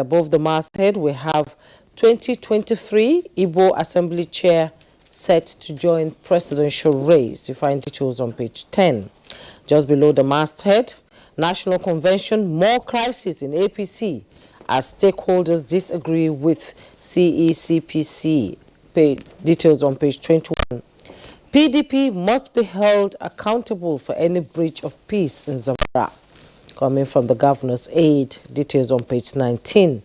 Above the masthead, we have 2023 Igbo Assembly Chair set to join presidential race. You find details on page 10. Just below the masthead, National Convention, more crisis in APC as stakeholders disagree with CECPC. Details on page 21. PDP must be held accountable for any breach of peace in Zamfara. Coming from the governor's aide. Details on page 19.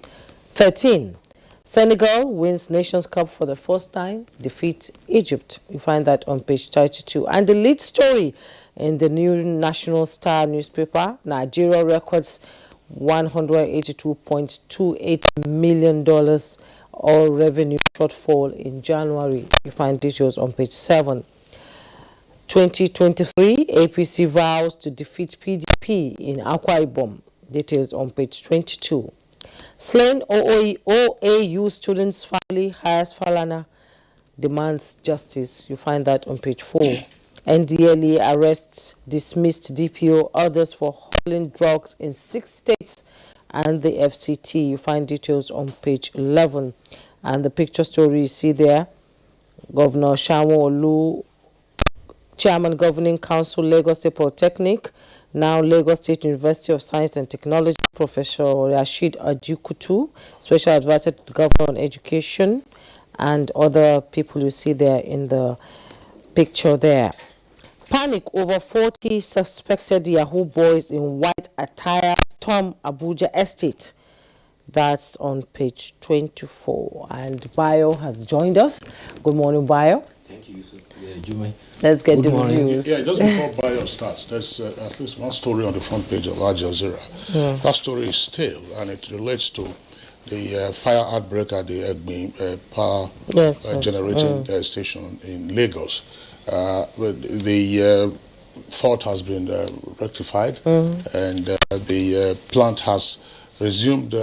13. Senegal wins Nations Cup for the first time, defeat Egypt. You find that on page 32. And the lead story in the new National Star newspaper, Nigeria records $182.28 million all revenue shortfall in January. You find details on page 7. 2023 APC vows to defeat PDP in Akwa Ibom. Details on page 22. Slain OAU students' family hires Falana, demands justice. You find that on page 4. NDLE arrests dismissed DPO, others for hauling drugs in 6 states and the FCT. You find details on page 11. And the picture story you see there, Governor Shamu Olu, Chairman Governing Council, Lagos State Polytechnic, now Lagos State University of Science and Technology, Professor Rashid Ajikutu, Special Advisor to the Governor on Education, and other people you see there in the picture there. Panic over 40 suspected Yahoo boys in white attire storm Abuja estate. That's on page 24. And Bayo has joined us. Good morning, Bayo. Thank you, Yusuf. Jume. Let's get to the news. Yeah, just before Bayo starts, there's at least one story on the front page of Al Jazeera. That story is stale, and it relates to the fire outbreak at the Egbe power generating station in Lagos. The fault has been rectified, and the plant has resumed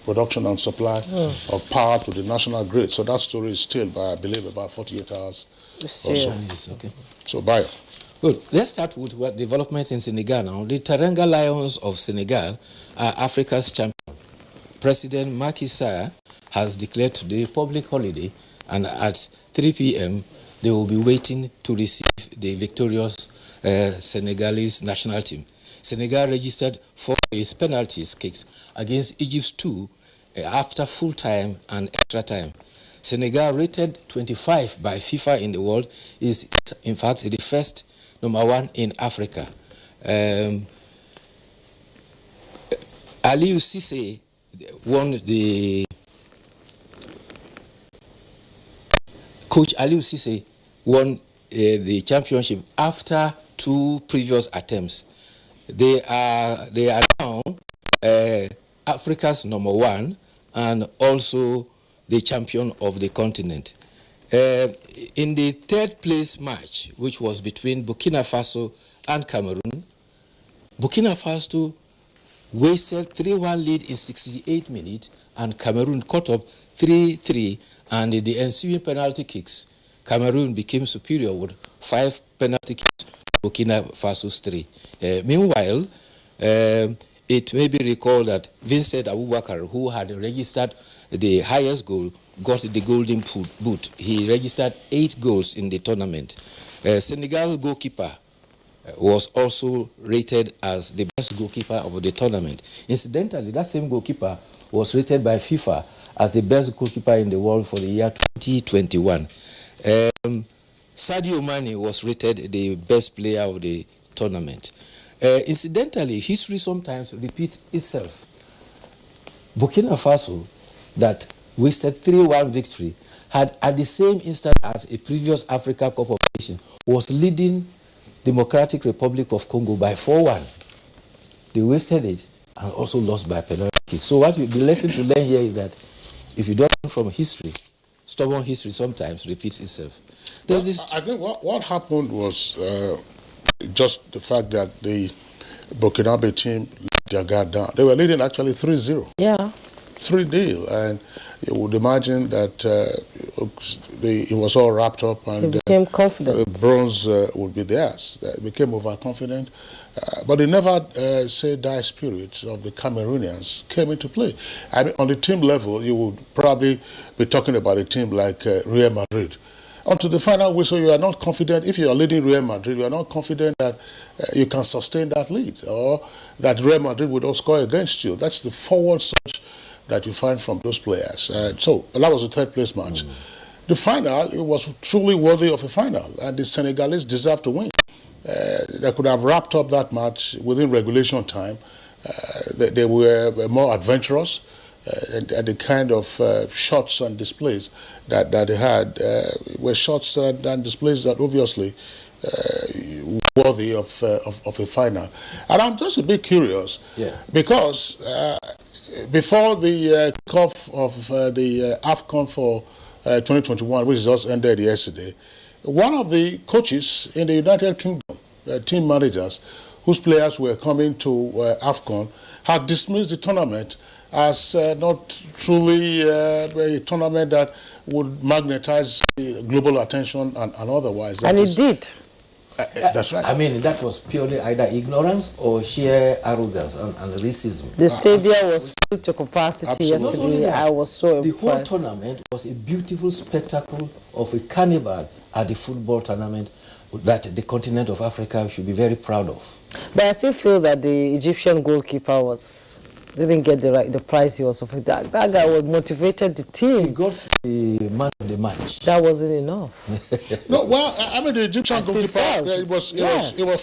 production and supply of power to the national grid. So that story is still by, I believe, about 48 hours or so. Okay. So, Bayo. Good. Let's start with what developments in Senegal now. The Teranga Lions of Senegal are Africa's champion. President Macky Sall has declared today public holiday, and at 3 p.m. they will be waiting to receive the victorious Senegalese national team. Senegal registered 4 penalties kicks against Egypt's 2 after full time and extra time. Senegal, rated 25 by FIFA in the world, is in fact the first #1 in Africa. Aliou Cissé won the coach Aliou Cissé won the championship after 2 previous attempts. They are now Africa's #1 and also the champion of the continent. In the 3rd place match, which was between Burkina Faso and Cameroon, Burkina Faso wasted 3-1 lead in 68 minutes, and Cameroon caught up 3-3, and in the ensuing penalty kicks, Cameroon became superior with 5 penalty kicks to Burkina Faso's 3. Meanwhile, it may be recalled that Vincent Abubakar, who had registered the highest goal, got the golden boot. He registered 8 goals in the tournament. Senegal's goalkeeper was also rated as the best goalkeeper of the tournament. Incidentally, that same goalkeeper was rated by FIFA as the best goalkeeper in the world for the year 2021. Sadio Mane was rated the best player of the tournament. Incidentally, history sometimes repeats itself. Burkina Faso, that wasted 3-1 victory, had at the same instant as a previous Africa Cup of Nations, was leading Democratic Republic of Congo by 4-1. They wasted it and also lost by penalty kick. So the lesson to learn here is that if you don't learn from history, stubborn history sometimes repeats itself. I think what happened was just the fact that the Burkinabe team let their guard down. They were leading actually 3-0. Yeah. 3-0, and you would imagine that it was all wrapped up, and they became confident. bronze would be theirs. They became overconfident, but the never say die spirit of the Cameroonians came into play. I mean, on the team level, you would probably be talking about a team like Real Madrid. Onto the final whistle, you are not confident. If you are leading Real Madrid, you are not confident that you can sustain that lead, or that Real Madrid would not score against you. That's the forward surge that you find from those players. So that was a third place match. The final, it was truly worthy of a final, and the Senegalese deserved to win. They could have wrapped up that match within regulation time. They were more adventurous, and the kind of shots and displays that they had were shots and displays that obviously worthy of a final. And I'm just a bit curious, because before the kickoff of the AFCON for 2021, which just ended yesterday, one of the coaches in the United Kingdom, team managers, whose players were coming to AFCON, had dismissed the tournament as not truly a tournament that would magnetize global attention and otherwise. And it did. That's right. I mean, that was purely either ignorance or sheer arrogance and racism. The stadium was filled to capacity Absolutely. yesterday. I was so The impressed. whole tournament was a beautiful spectacle of a carnival at the football tournament that the continent of Africa should be very proud of. But I still feel that the Egyptian goalkeeper didn't get the prize he was supposed to. That guy was motivated the He team. got the man of the match. That wasn't enough. No, well, I mean, the Egyptian still goalkeeper, felt. it was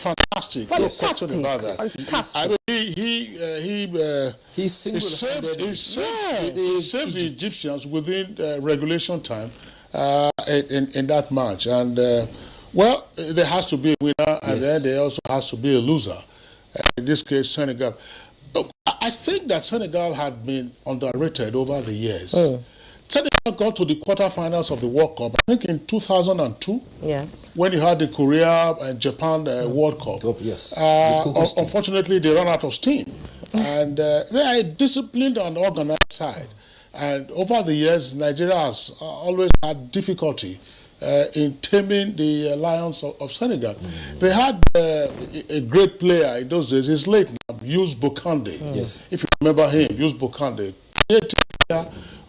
fantastic. No question about that. Fantastic. I mean, He he saved the Egyptians within regulation time in that match. And, well, there has to be a winner, and then there also has to be a loser. In this case, Senegal. I think that Senegal had been underrated over the years. Senegal got to the quarterfinals of the World Cup, I think in 2002. Yes. When you had the Korea and Japan World Cup. Yes. Unfortunately, they ran out of steam. And they are a disciplined and organized side. And over the years, Nigeria has always had difficulty in taming the Lions of Senegal. They had a great player in those days. He's late now, Yus Bokande. Yes. If you remember him, Yus Bokande.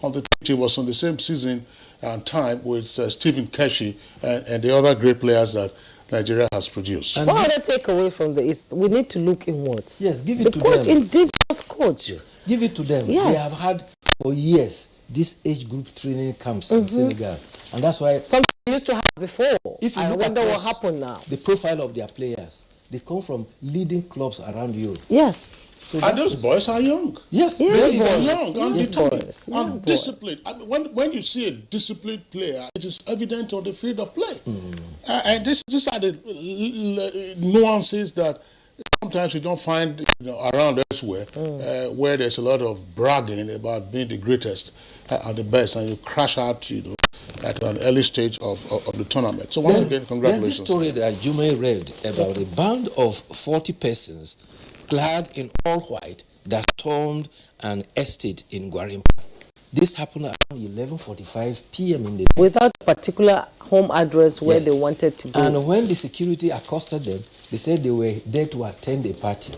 On the pitch, he was on the same season and time with Stephen Keshi and the other great players that Nigeria has produced. And what other takeaway from the East? We need to look inwards. Yes, give it to them. Indigenous coach. Give it to them. Yes. They have had for years this age group training camps in Senegal. And that's why Something we used to have before. if you I look wonder at what happened now. the profile of their players, they come from leading clubs around Europe. Yes. So And those boys are young. yes, Yeah, very boys. young. Young and Yes, determined boys. and Young boys. disciplined. I mean, when you see a disciplined player, it is evident on the field of play. And these are the nuances that sometimes you don't find around elsewhere, where there's a lot of bragging about being the greatest and the best, and you crash out, at an early stage of the tournament. So once again, There's congratulations. this story that Jume read about a band of 40 persons clad in all white that stormed an estate in Gwarimpa. This happened around 11:45 p.m. in the day. Without a particular home address where Yes. they wanted to go. And when the security accosted them, they said they were there to attend a party.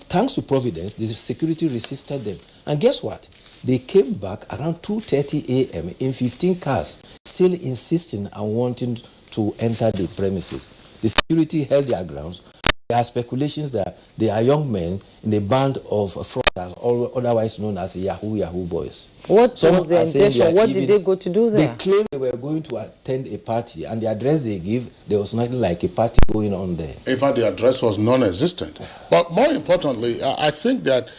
Thanks to Providence, the security resisted them. And guess what? They came back around 2:30 a.m. in 15 cars, still insisting and wanting to enter the premises. The security held their grounds. There are speculations that they are young men in a band of fraudsters, otherwise known as Yahoo boys. What Some was their are saying intention? they are What did they go to do They there? claim they were going to attend a party, and the address they give, there was nothing like a party going on there. In fact, the address was non-existent. But more importantly, I think that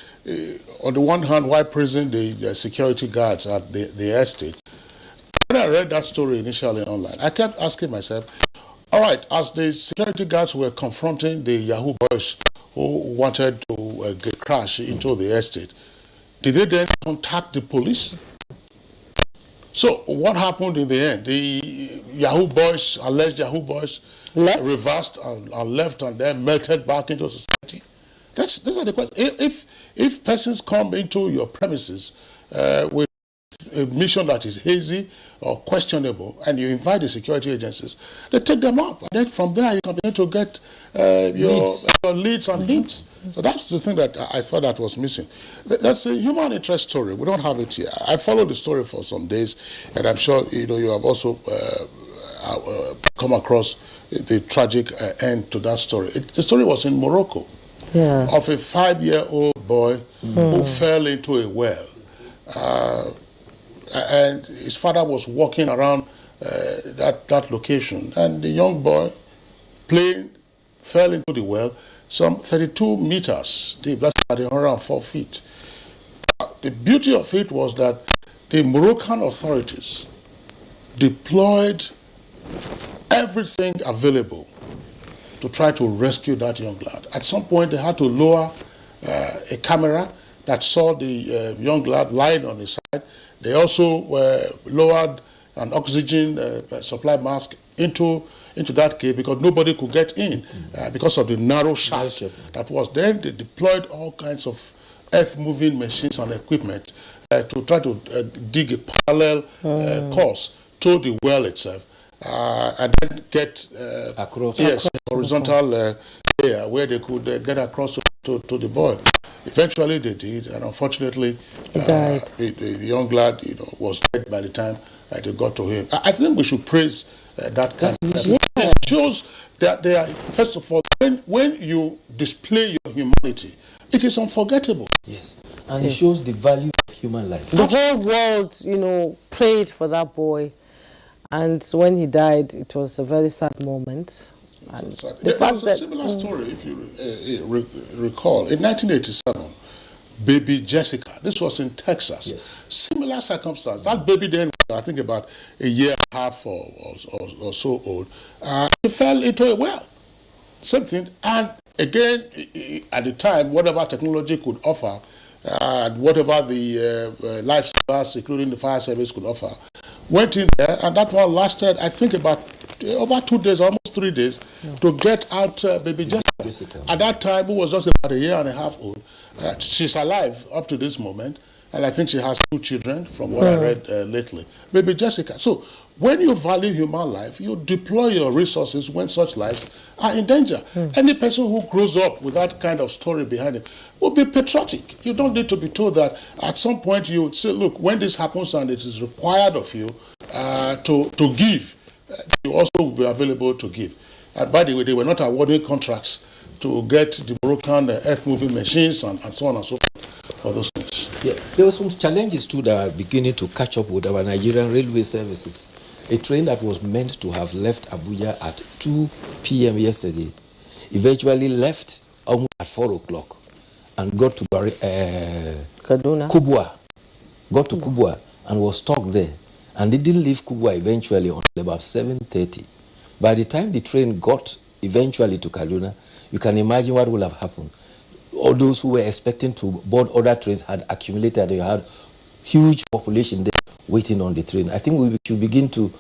on the one hand, while praising the security guards at the estate, when I read that story initially online, I kept asking myself, all right, as the security guards were confronting the Yahoo boys who wanted to crash into the estate, did they then contact the police? So what happened in the end? The Yahoo boys, alleged Yahoo boys, Left? reversed and left and then melted back into society. These are the questions. If persons come into your premises with a mission that is hazy or questionable, and you invite the security agencies, they take them up. And then from there, you can begin to get your leads and hints. So that's the thing that I thought that was missing. That's a human interest story. We don't have it here. I followed the story for some days, and I'm sure you have also come across the tragic end to that story. The story was in Morocco, of a 5-year-old boy who fell into a well. And his father was walking around that location, and the young boy fell into the well, some 32 meters deep. That's about 104 feet. The beauty of it was that the Moroccan authorities deployed everything available to try to rescue that young lad. At some point, they had to lower a camera that saw the young lad lying on his side. They also lowered an oxygen supply mask into that cave because nobody could get in because of the narrow shaft that was. Then they deployed all kinds of earth-moving machines and equipment to try to dig a parallel course to the well itself and then get across. Yes, horizontal layer where they could get across to the boy. Eventually they did, and unfortunately the young lad was dead by the time they got to him. I think we should praise that kind of thing. It shows that they are, first of all, when you display your humanity, it is unforgettable. Yes, and it shows the value of human life. The whole world, prayed for that boy, and when he died, it was a very sad moment. There's a similar story, if you recall. In 1987, baby Jessica, this was in Texas. Yes. Similar circumstance. That baby then, I think about a year and a half or so old, he fell into a well. Same thing. And again, at the time, whatever technology could offer, and whatever the lifesavers, including the fire service, could offer, went in there, and that one lasted, I think, about over 2 days, almost 3 days, to get out baby Jessica. At that time, who was just about a year and a half old. She's alive up to this moment, and I think she has 2 children, from what I read lately. Baby Jessica. So, when you value human life, you deploy your resources when such lives are in danger. Any person who grows up with that kind of story behind him will be patriotic. You don't need to be told that at some point you say, look, when this happens and it is required of you to give, you also will be available to give. And by the way, they were not awarding contracts to get the Moroccan earth-moving machines and so on and so forth for those things. Yeah, there were some challenges too that are beginning to catch up with our Nigerian railway services. A train that was meant to have left Abuja at 2 p.m. yesterday eventually left almost at 4 o'clock and got to Kaduna. Kubwa. Got to Kubwa and was stuck there. And they didn't leave Kubwa eventually until about 7:30. By the time the train got eventually to Kaduna, you can imagine what would have happened. All those who were expecting to board other trains had accumulated. They had huge population there waiting on the train. I think we should begin to,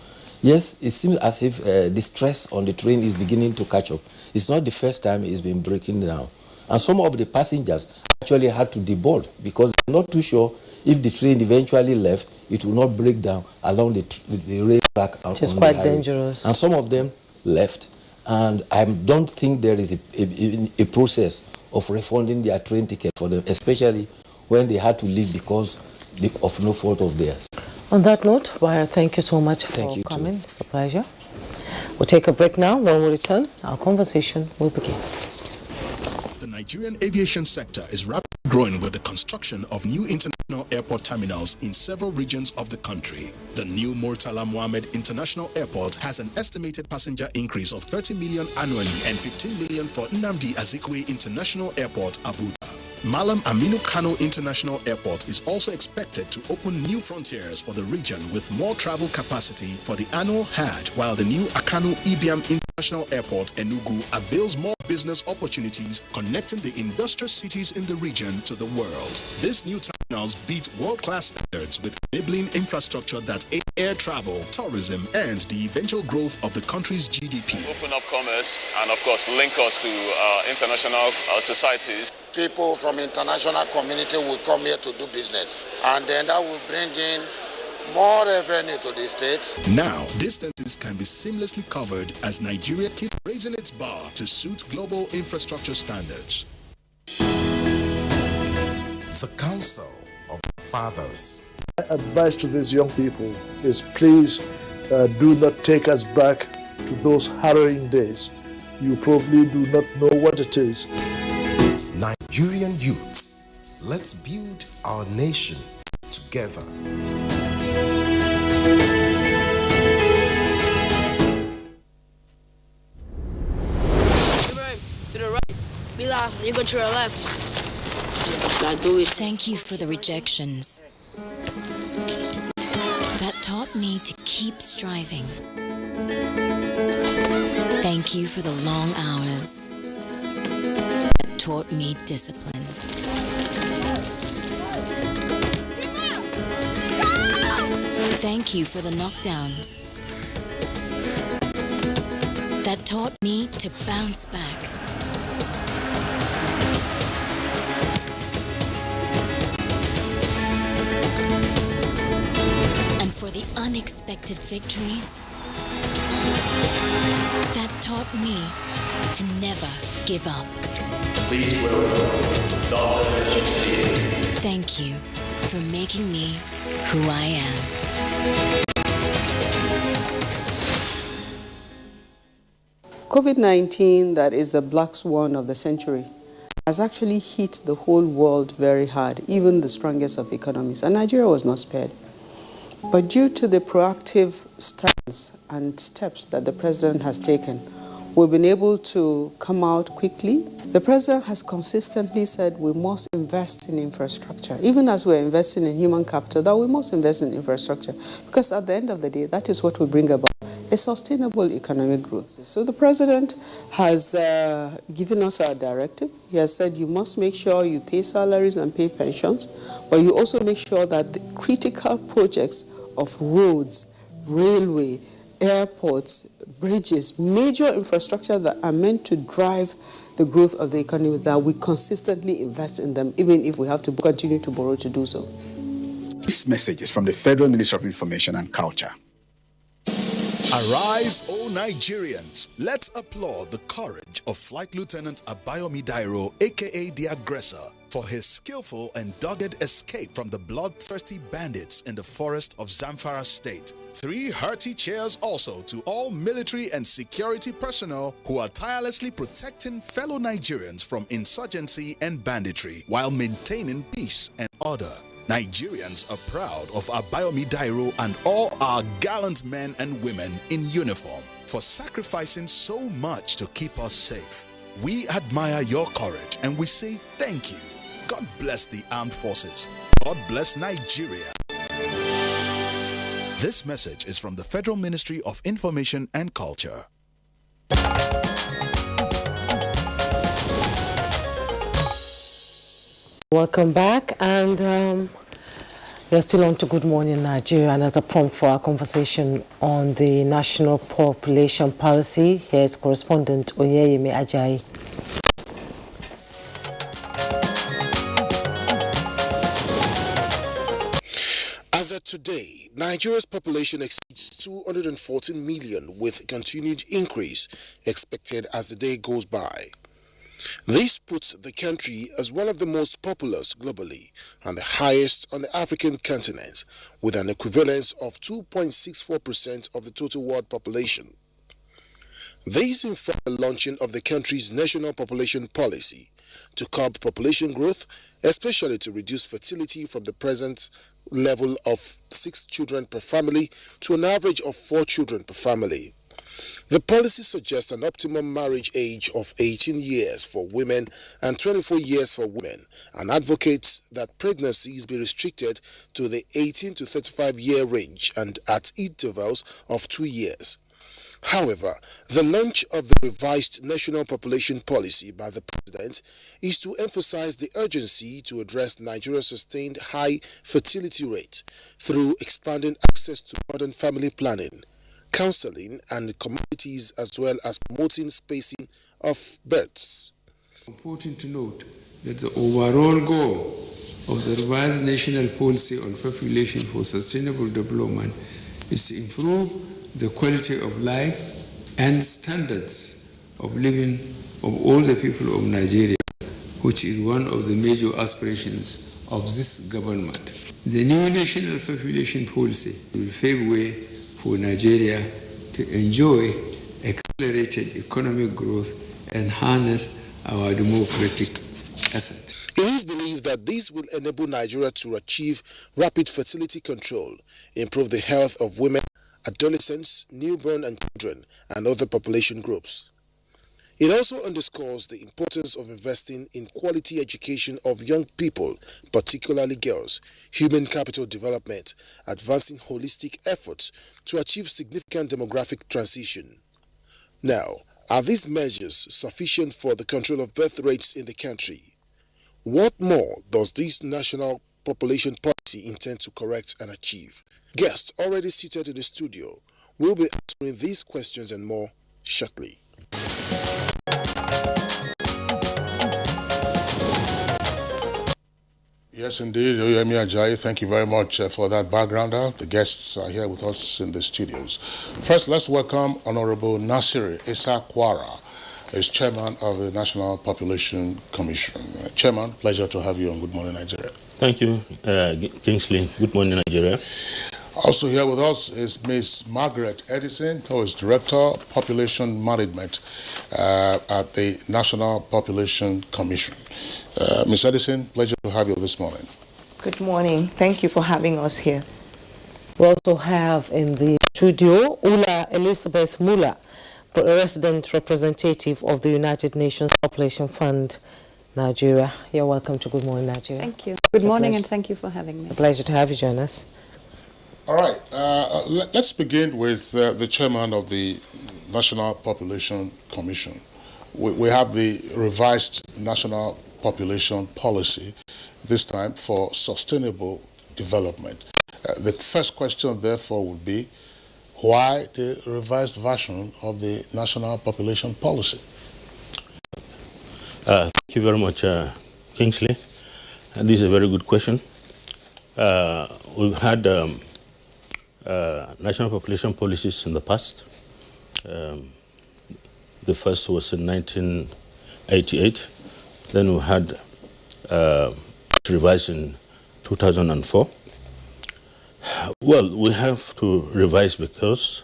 yes, it seems as if the stress on the train is beginning to catch up. It's not the first time it's been breaking down. And some of the passengers actually had to deboard because they're not too sure if the train eventually left, it will not break down along the rail track. Which is quite dangerous. And some of them left. And I don't think there is a process of refunding their train ticket for them, especially when they had to leave because of no fault of theirs. On that note, thank you so much for coming. Too. It's a pleasure. We'll take a break now. When we return, our conversation will begin. The Nigerian aviation sector is rapidly growing with the construction of new international airport terminals in several regions of the country. The new Murtala Mohammed International Airport has an estimated passenger increase of 30 million annually and 15 million for Nnamdi Azikiwe International Airport, Abuja. Malam Aminu Kano International Airport is also expected to open new frontiers for the region with more travel capacity for the annual Hajj, while the new Akanu Ibiam International Airport, Enugu, avails more business opportunities connecting the industrial cities in the region to the world. These new terminals beat world-class standards with enabling infrastructure that aid air travel, tourism, and the eventual growth of the country's GDP. Open up commerce and, of course, link us to international societies. People from international community will come here to do business, and then that will bring in more revenue to the state. Now, distances can be seamlessly covered as Nigeria keeps raising its bar to suit global infrastructure standards. The Council of Fathers. My advice to these young people is please do not take us back to those harrowing days. You probably do not know what it is. Nigerian youths, let's build our nation together. To the right. Bila, you go to the left. Just gotta do it. Thank you for the rejections. That taught me to keep striving. Thank you for the long hours. That taught me discipline. Thank you for the knockdowns. That taught me to bounce back. And for the unexpected victories, that taught me to never give up. Please welcome Dr. Chixi. Thank you for making me who I am. COVID-19, that is the black swan of the century, has actually hit the whole world very hard, even the strongest of economies, and Nigeria was not spared. But due to the proactive stance and steps that the president has taken, we've been able to come out quickly. The president has consistently said we must invest in infrastructure, even as we're investing in human capital, that we must invest in infrastructure, because at the end of the day, that is what will bring about a sustainable economic growth. So the president has given us our directive. He has said you must make sure you pay salaries and pay pensions, but you also make sure that the critical projects of roads, railway, airports, bridges, major infrastructure that are meant to drive the growth of the economy, that we consistently invest in them, even if we have to continue to borrow to do so. This message is from the Federal Ministry of Information and Culture. Arise, O Nigerians! Let's applaud the courage of Flight Lieutenant Abayomi Dairo, aka the Aggressor, for his skillful and dogged escape from the bloodthirsty bandits in the forest of Zamfara State. 3 hearty cheers also to all military and security personnel who are tirelessly protecting fellow Nigerians from insurgency and banditry while maintaining peace and order. Nigerians are proud of Abayomi Dairo and all our gallant men and women in uniform for sacrificing so much to keep us safe. We admire your courage and we say thank you. God bless the armed forces. God bless Nigeria. This message is from the Federal Ministry of Information and Culture. Welcome back, and you're still on to Good Morning Nigeria, and as a prompt for our conversation on the National Population Policy, here's correspondent Oyeyemi Ajayi. As of today, Nigeria's population exceeds 214 million, with continued increase expected as the day goes by. This puts the country as one of the most populous globally and the highest on the African continent, with an equivalence of 2.64% of the total world population. This informed the launching of the country's national population policy to curb population growth, especially to reduce fertility from the present level of 6 children per family to an average of 4 children per family. The policy suggests an optimum marriage age of 18 years for women and 24 years for women, and advocates that pregnancies be restricted to the 18 to 35-year range and at intervals of 2 years. However, the launch of the revised national population policy by the president is to emphasize the urgency to address Nigeria's sustained high fertility rate through expanding access to modern family planning, counseling and commodities, as well as promoting spacing of births. Important to note that the overall goal of the revised national policy on population for sustainable development is to improve the quality of life and standards of living of all the people of Nigeria, which is one of the major aspirations of this government. The new national population policy will pave way for Nigeria to enjoy accelerated economic growth and harness our democratic asset. It is believed that this will enable Nigeria to achieve rapid fertility control, improve the health of women, adolescents, newborn and children, and other population groups. It also underscores the importance of investing in quality education of young people, particularly girls, human capital development, advancing holistic efforts to achieve significant demographic transition. Now, are these measures sufficient for the control of birth rates in the country? What more does this national population policy intend to correct and achieve? Guests already seated in the studio will be answering these questions and more shortly. Yes, indeed. Oyemi Ajayi, thank you very much for that background. The guests are here with us in the studios. First, let's welcome Honorable Nasiri Issa Kwara, as Chairman of the National Population Commission. Chairman, pleasure to have you on Good Morning Nigeria. Thank you, Kingsley. Good morning, Nigeria. Also here with us is Ms. Margaret Edison, who is Director, Population Management at the National Population Commission. Ms. Edison, pleasure to have you this morning. Good morning. Thank you for having us here. We also have in the studio Ula Elizabeth Muller, Resident Representative of the United Nations Population Fund, Nigeria. You're welcome to Good Morning Nigeria. Thank you. Good morning and thank you for having me. A pleasure to have you join us. All right. Let's begin with the Chairman of the National Population Commission. We have the revised National Population Policy, this time for sustainable development. The first question, therefore, would be, why the revised version of the National Population Policy? Thank you very much, Kingsley. This is a very good question. We've had national population policies in the past. The first was in 1988. Then we had revised in 2004. Well, we have to revise because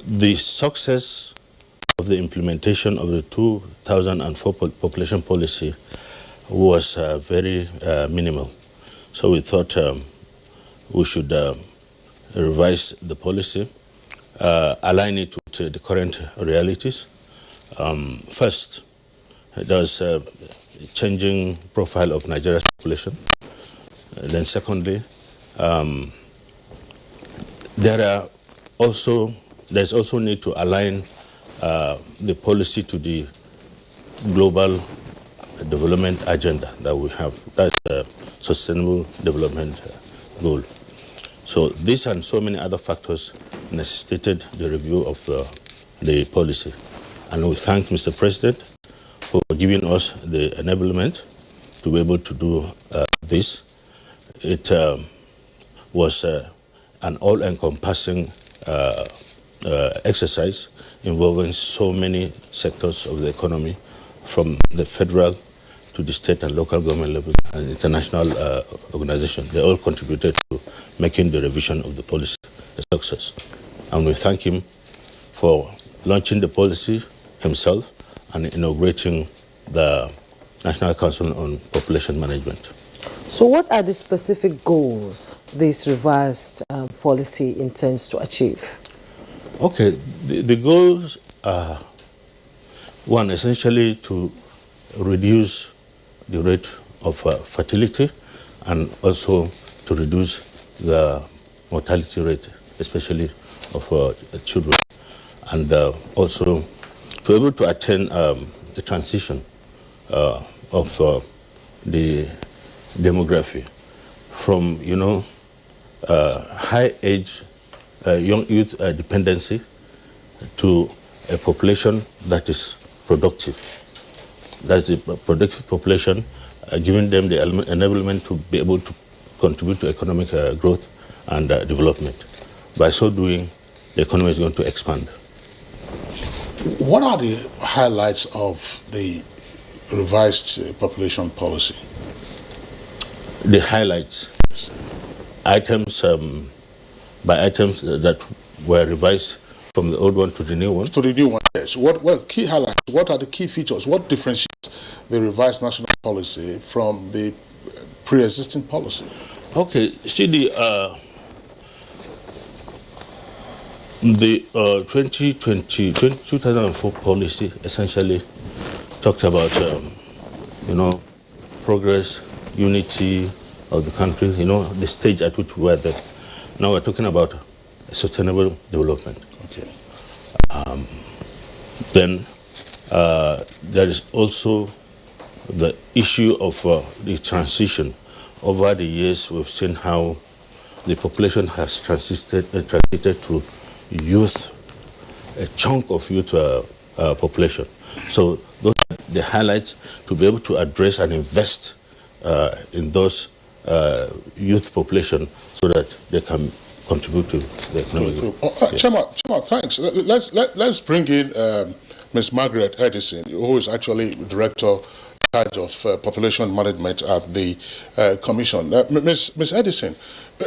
the success of the implementation of the 2004 population policy was very minimal. So we thought we should revise the policy, align it with the current realities. First, there's a changing profile of Nigeria's population. Then secondly, there's also need to align the policy to the global development agenda that we have. That's a sustainable development goal. So these and so many other factors necessitated the review of the policy. And we thank Mr. President for giving us the enablement to be able to do this. It was an all-encompassing exercise involving so many sectors of the economy, from the federal to the state and local government level and international organization. They all contributed to making the revision of the policy a success. And we thank him for launching the policy himself and inaugurating the National Council on Population Management. So what are the specific goals this revised policy intends to achieve? Okay, the goals are, one, essentially to reduce the rate of fertility and also to reduce the mortality rate, especially of children, and also to be able to attain the transition of the demography from, high age, young youth dependency to a population that is productive. That's a productive population giving them the enablement to be able to contribute to economic growth and development. By so doing, the economy is going to expand. What are the highlights of the revised population policy? The highlights, items by items that were revised from the old one to the new one. To the new one, yes. What key highlights? What are the key features? What differentiates the revised national policy from the pre-existing policy? Okay, see the 2004 policy essentially talked about progress, unity of the country, the stage at which we were there. Now we're talking about sustainable development. Okay. Then there is also the issue of the transition. Over the years, we've seen how the population has transited to youth, a chunk of youth population. So those are the highlights to be able to address and invest in those youth population so that they can contribute to the economic growth. Chairman, thanks. Let's bring in Ms. Margaret Edison, who is actually Director in charge of population management at the Commission. Ms. Edison,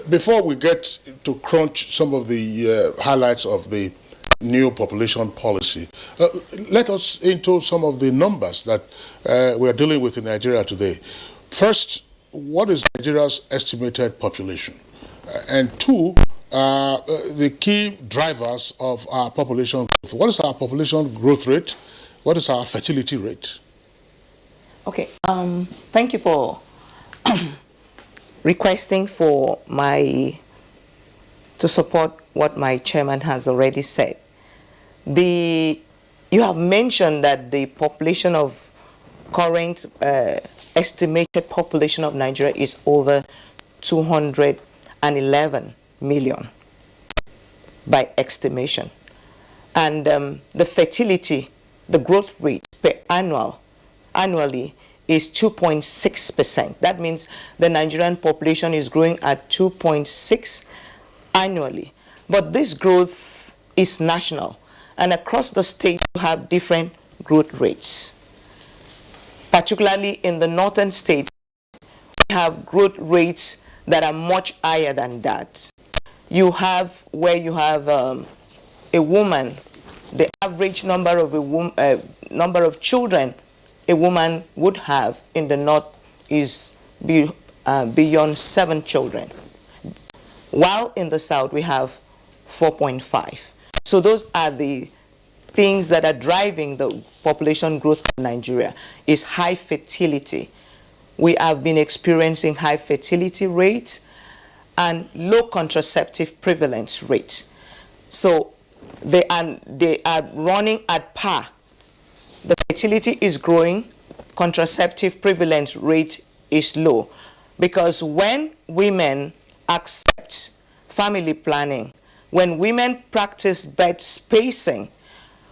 before we get to crunch some of the highlights of the new population policy, let us into some of the numbers that we are dealing with in Nigeria today. First, what is Nigeria's estimated population? And two, the key drivers of our population growth. What is our population growth rate? What is our fertility rate? Okay, thank you for requesting for to support what my chairman has already said. You have mentioned that the population of current estimated population of Nigeria is over 211 million by estimation, and the fertility, the growth rate per annually is 2.6%. That means the Nigerian population is growing at 2.6 annually. But this growth is national, and across the state you have different growth rates. Particularly in the northern states, we have growth rates that are much higher than that. You have where you have a woman, the average number of children a woman would have in the north is beyond 7 children, while in the south we have 4.5. So those are the things that are driving the population growth of Nigeria, is high fertility. We have been experiencing high fertility rates and low contraceptive prevalence rates. So they are running at par. The fertility is growing, contraceptive prevalence rate is low. Because when women accept family planning, when women practice bed spacing,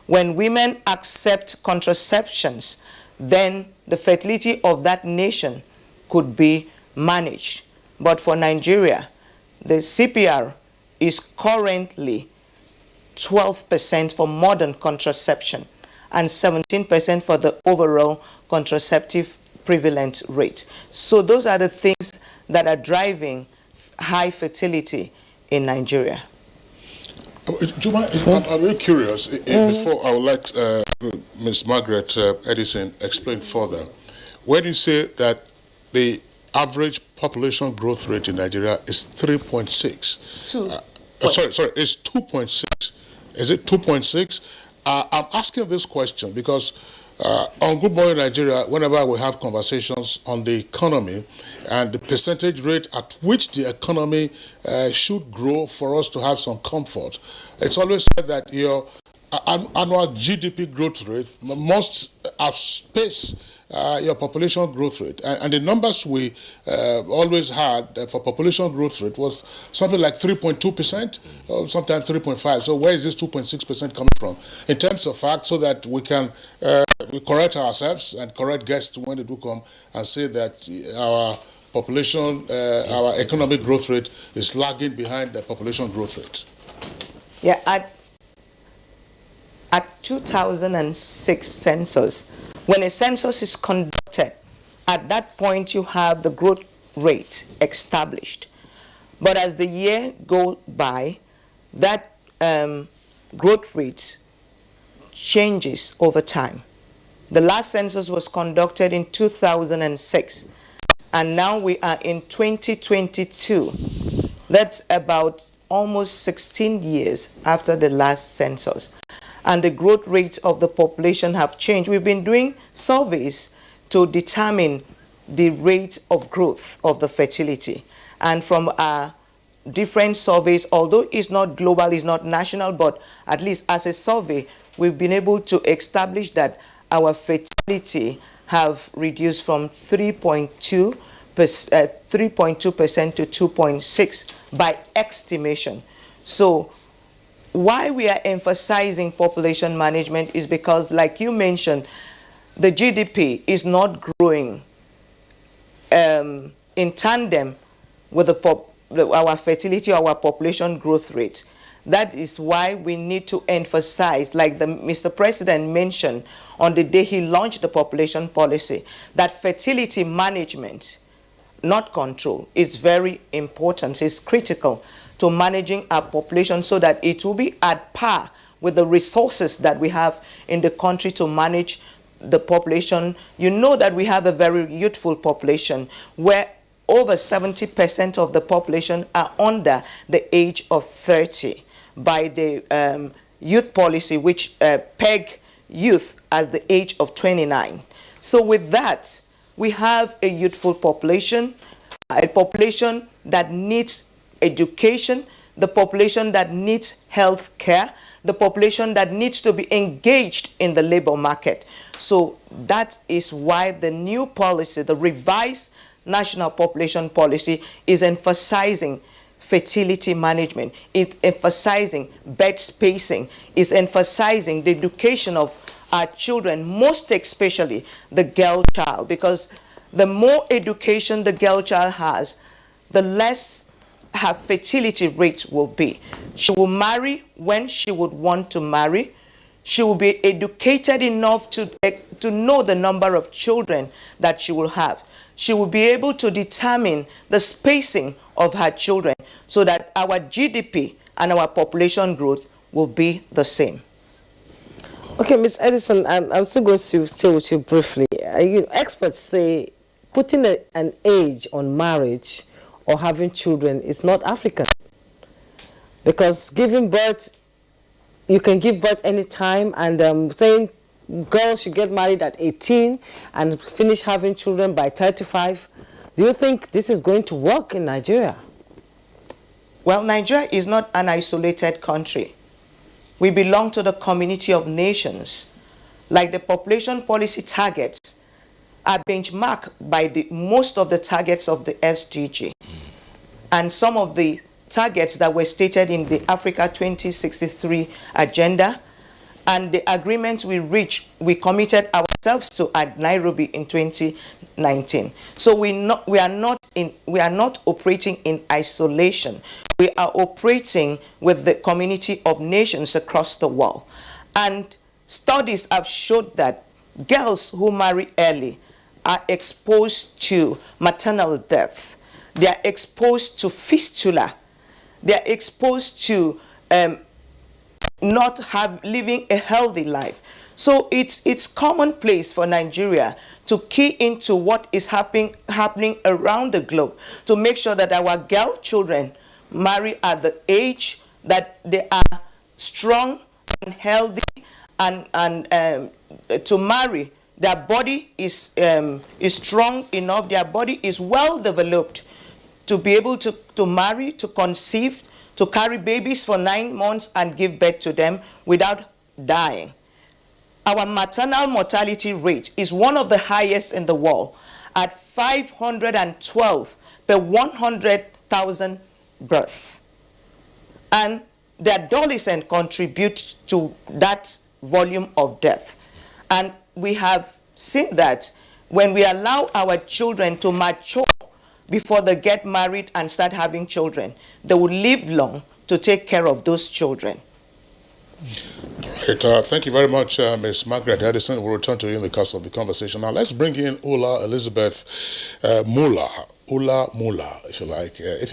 when women accept contraceptions, then the fertility of that nation could be managed. But for Nigeria, the CPR is currently 12% for modern contraception and 17% for the overall contraceptive prevalence rate. So those are the things that are driving high fertility in Nigeria. Juma, I'm very curious. Before I would like Ms. Margaret Edison explain further. When you say that the average population growth rate in Nigeria is 3.6. Sorry, it's 2.6. Is it 2.6? I'm asking this question because on Good Morning Nigeria, whenever we have conversations on the economy and the percentage rate at which the economy should grow for us to have some comfort, it's always said that your annual GDP growth rate must outpace your population growth rate. And the numbers we always had for population growth rate was something like 3.2%, or sometimes 3.5%. So where is this 2.6% coming from? In terms of fact, so that we can we correct ourselves and correct guests when they do come and say that our population, our economic growth rate is lagging behind the population growth rate. Yeah, at 2006 census, when a census is conducted, at that point you have the growth rate established. But as the year goes by, that growth rate changes over time. The last census was conducted in 2006, and now we are in 2022. That's about almost 16 years after the last census. And the growth rates of the population have changed. We've been doing surveys to determine the rate of growth of the fertility. And from our different surveys, although it's not global, it's not national, but at least as a survey, we've been able to establish that our fertility have reduced from 3.2% to 2.6% by estimation. So why we are emphasizing population management is because, like you mentioned, the GDP is not growing in tandem with our fertility or our population growth rate. That is why we need to emphasize, like Mr. President mentioned on the day he launched the population policy, that fertility management, not control, is very important. It's critical to managing our population so that it will be at par with the resources that we have in the country to manage the population. You know that we have a very youthful population where over 70% of the population are under the age of 30 by the youth policy, which peg youth at the age of 29. So with that, we have a youthful population, a population that needs education, the population that needs health care, the population that needs to be engaged in the labor market. So that is why the new policy, the revised national population policy, is emphasizing fertility management, it's emphasizing bed spacing, is emphasizing the education of our children, most especially the girl child, because the more education the girl child has, the less her fertility rate will be. She will marry when she would want to marry. She will be educated enough to know the number of children that she will have. She will be able to determine the spacing of her children so that our GDP and our population growth will be the same. Okay, Ms. Edison, I'm still going to stay with you briefly. Experts say putting an age on marriage or having children is not African, because giving birth, you can give birth anytime, and saying girls should get married at 18 and finish having children by 35. Do you think this is going to work in Nigeria? Well, Nigeria is not an isolated country. We belong to the community of nations. Like the population policy targets are benchmarked by most of the targets of the SDG. And some of the targets that were stated in the Africa 2063 agenda and the agreements we reached, we committed ourselves to at Nairobi in 2019. So we are not operating in isolation. We are operating with the community of nations across the world. And studies have showed that girls who marry early are exposed to maternal death. They are exposed to fistula. They are exposed to not living a healthy life. So it's commonplace for Nigeria to key into what is happening around the globe to make sure that our girl children marry at the age that they are strong and healthy, and to marry, their body is strong enough, their body is well developed to be able to marry, to conceive, to carry babies for 9 months and give birth to them without dying. our maternal mortality rate is one of the highest in the world at 512 per 100,000 births. And the adolescents contribute to that volume of death. And we have seen that when we allow our children to mature before they get married and start having children, they will live long to take care of those children. Right, thank you very much, Ms. Margaret Edison. We'll return to you in the course of the conversation. Now, let's bring in Ula Elizabeth Muller, if you like. If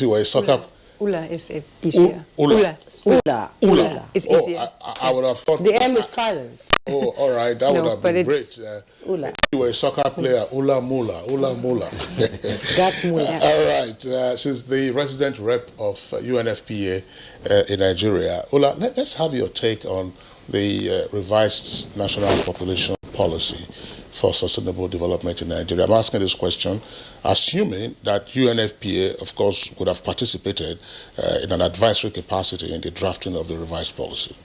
you were a soccer... Ula is easier. Ula is easier. I would have thought... The M is silent. Oh, all right. That would have been great. Ula. If you were a soccer player, Ula Muller. That Muller. All right. She's the resident rep of UNFPA in Nigeria. Ula, let's have your take on the revised national population policy for sustainable development in Nigeria. I'm asking this question assuming that UNFPA, of course, would have participated in an advisory capacity in the drafting of the revised policy.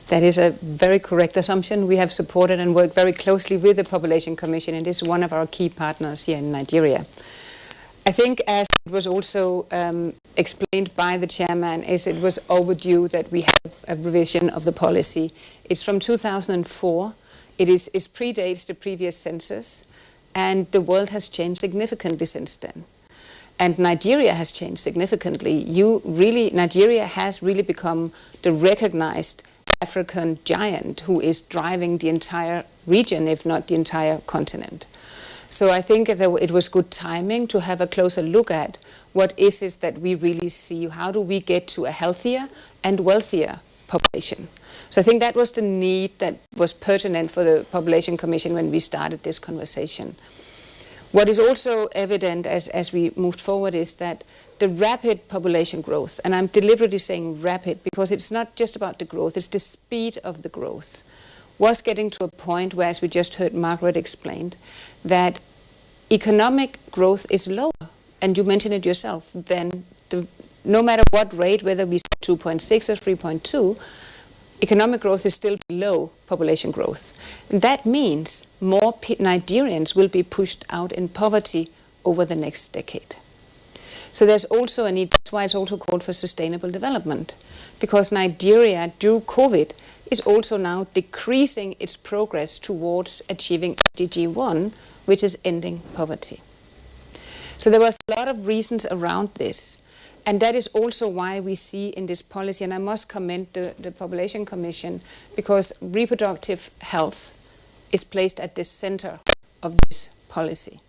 That is a very correct assumption. We have supported and worked very closely with the Population Commission, and it is one of our key partners here in Nigeria. I think, as it was also explained by the chairman, it was overdue that we have a revision of the policy. It's from 2004. It predates the previous census, and the world has changed significantly since then. And Nigeria has changed significantly. Nigeria has really become the recognized African giant who is driving the entire region, if not the entire continent. So I think that it was good timing to have a closer look at what is it that we really see, how do we get to a healthier and wealthier population. So I think that was the need that was pertinent for the Population Commission when we started this conversation. What is also evident as we moved forward is that the rapid population growth, and I'm deliberately saying rapid because it's not just about the growth, it's the speed of the growth, was getting to a point where, as we just heard Margaret explained, that economic growth is lower, and you mentioned it yourself, then no matter what rate, whether we say 2.6 or 3.2, economic growth is still below population growth. And that means more Nigerians will be pushed out in poverty over the next decade. So there's also a need, that's why it's also called for sustainable development, because Nigeria, through COVID, is also now decreasing its progress towards achieving SDG 1, which is ending poverty. So there was a lot of reasons around this. And that is also why we see in this policy, and I must commend the Population Commission, because reproductive health is placed at the center of this policy.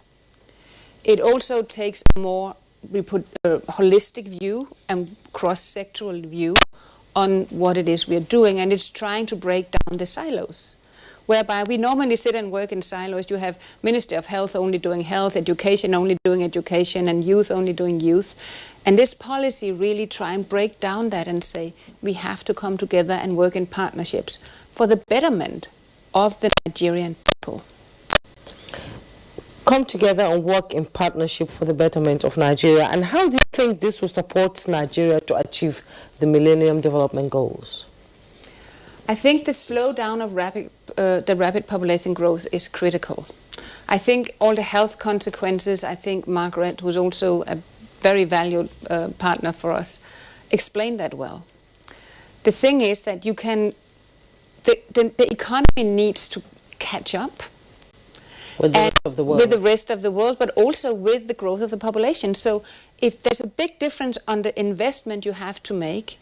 It also takes a more holistic view and cross-sectoral view on what it is we are doing, and it's trying to break down the silos. Whereby we normally sit and work in silos. You have Ministry of Health only doing health, education only doing education, and youth only doing youth. And this policy really try and break down that and say we have to come together and work in partnerships for the betterment of the Nigerian people. Come together and work in partnership for the betterment of Nigeria. And how do you think this will support Nigeria to achieve the Millennium Development Goals? I think the slowdown of the rapid population growth is critical. I think all the health consequences, I think Margaret, who's also a very valued partner for us, explained that well. The thing is that the economy needs to catch up with the rest of the world. With the rest of the world, but also with the growth of the population. So if there's a big difference on the investment you have to make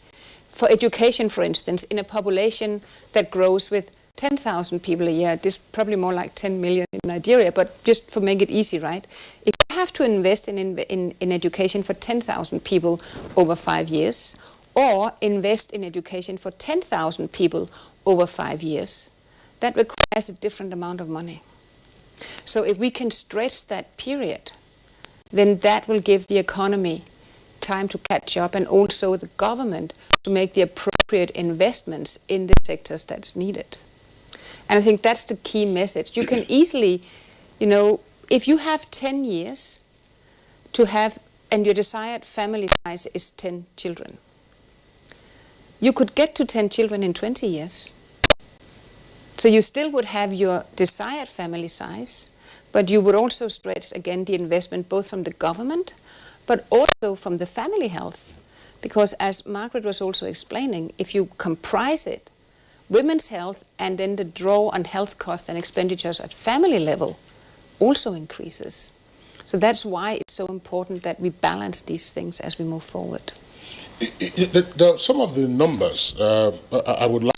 for education, for instance, in a population that grows with 10,000 people a year, this is probably more like 10 million in Nigeria, but just to make it easy, right? If you have to invest in education for 10,000 people over 5 years, or invest in education for 10,000 people over 5 years, that requires a different amount of money. So if we can stretch that period, then that will give the economy time to catch up, and also the government to make the appropriate investments in the sectors that's needed. And I think that's the key message. You can easily, if you have 10 years to have, and your desired family size is 10 children, you could get to 10 children in 20 years. So you still would have your desired family size, but you would also stretch again the investment both from the government, but also from the family health. Because as Margaret was also explaining, if you comprise it, women's health and then the draw on health costs and expenditures at family level also increases. So that's why it's so important that we balance these things as we move forward. Some of the numbers, I would like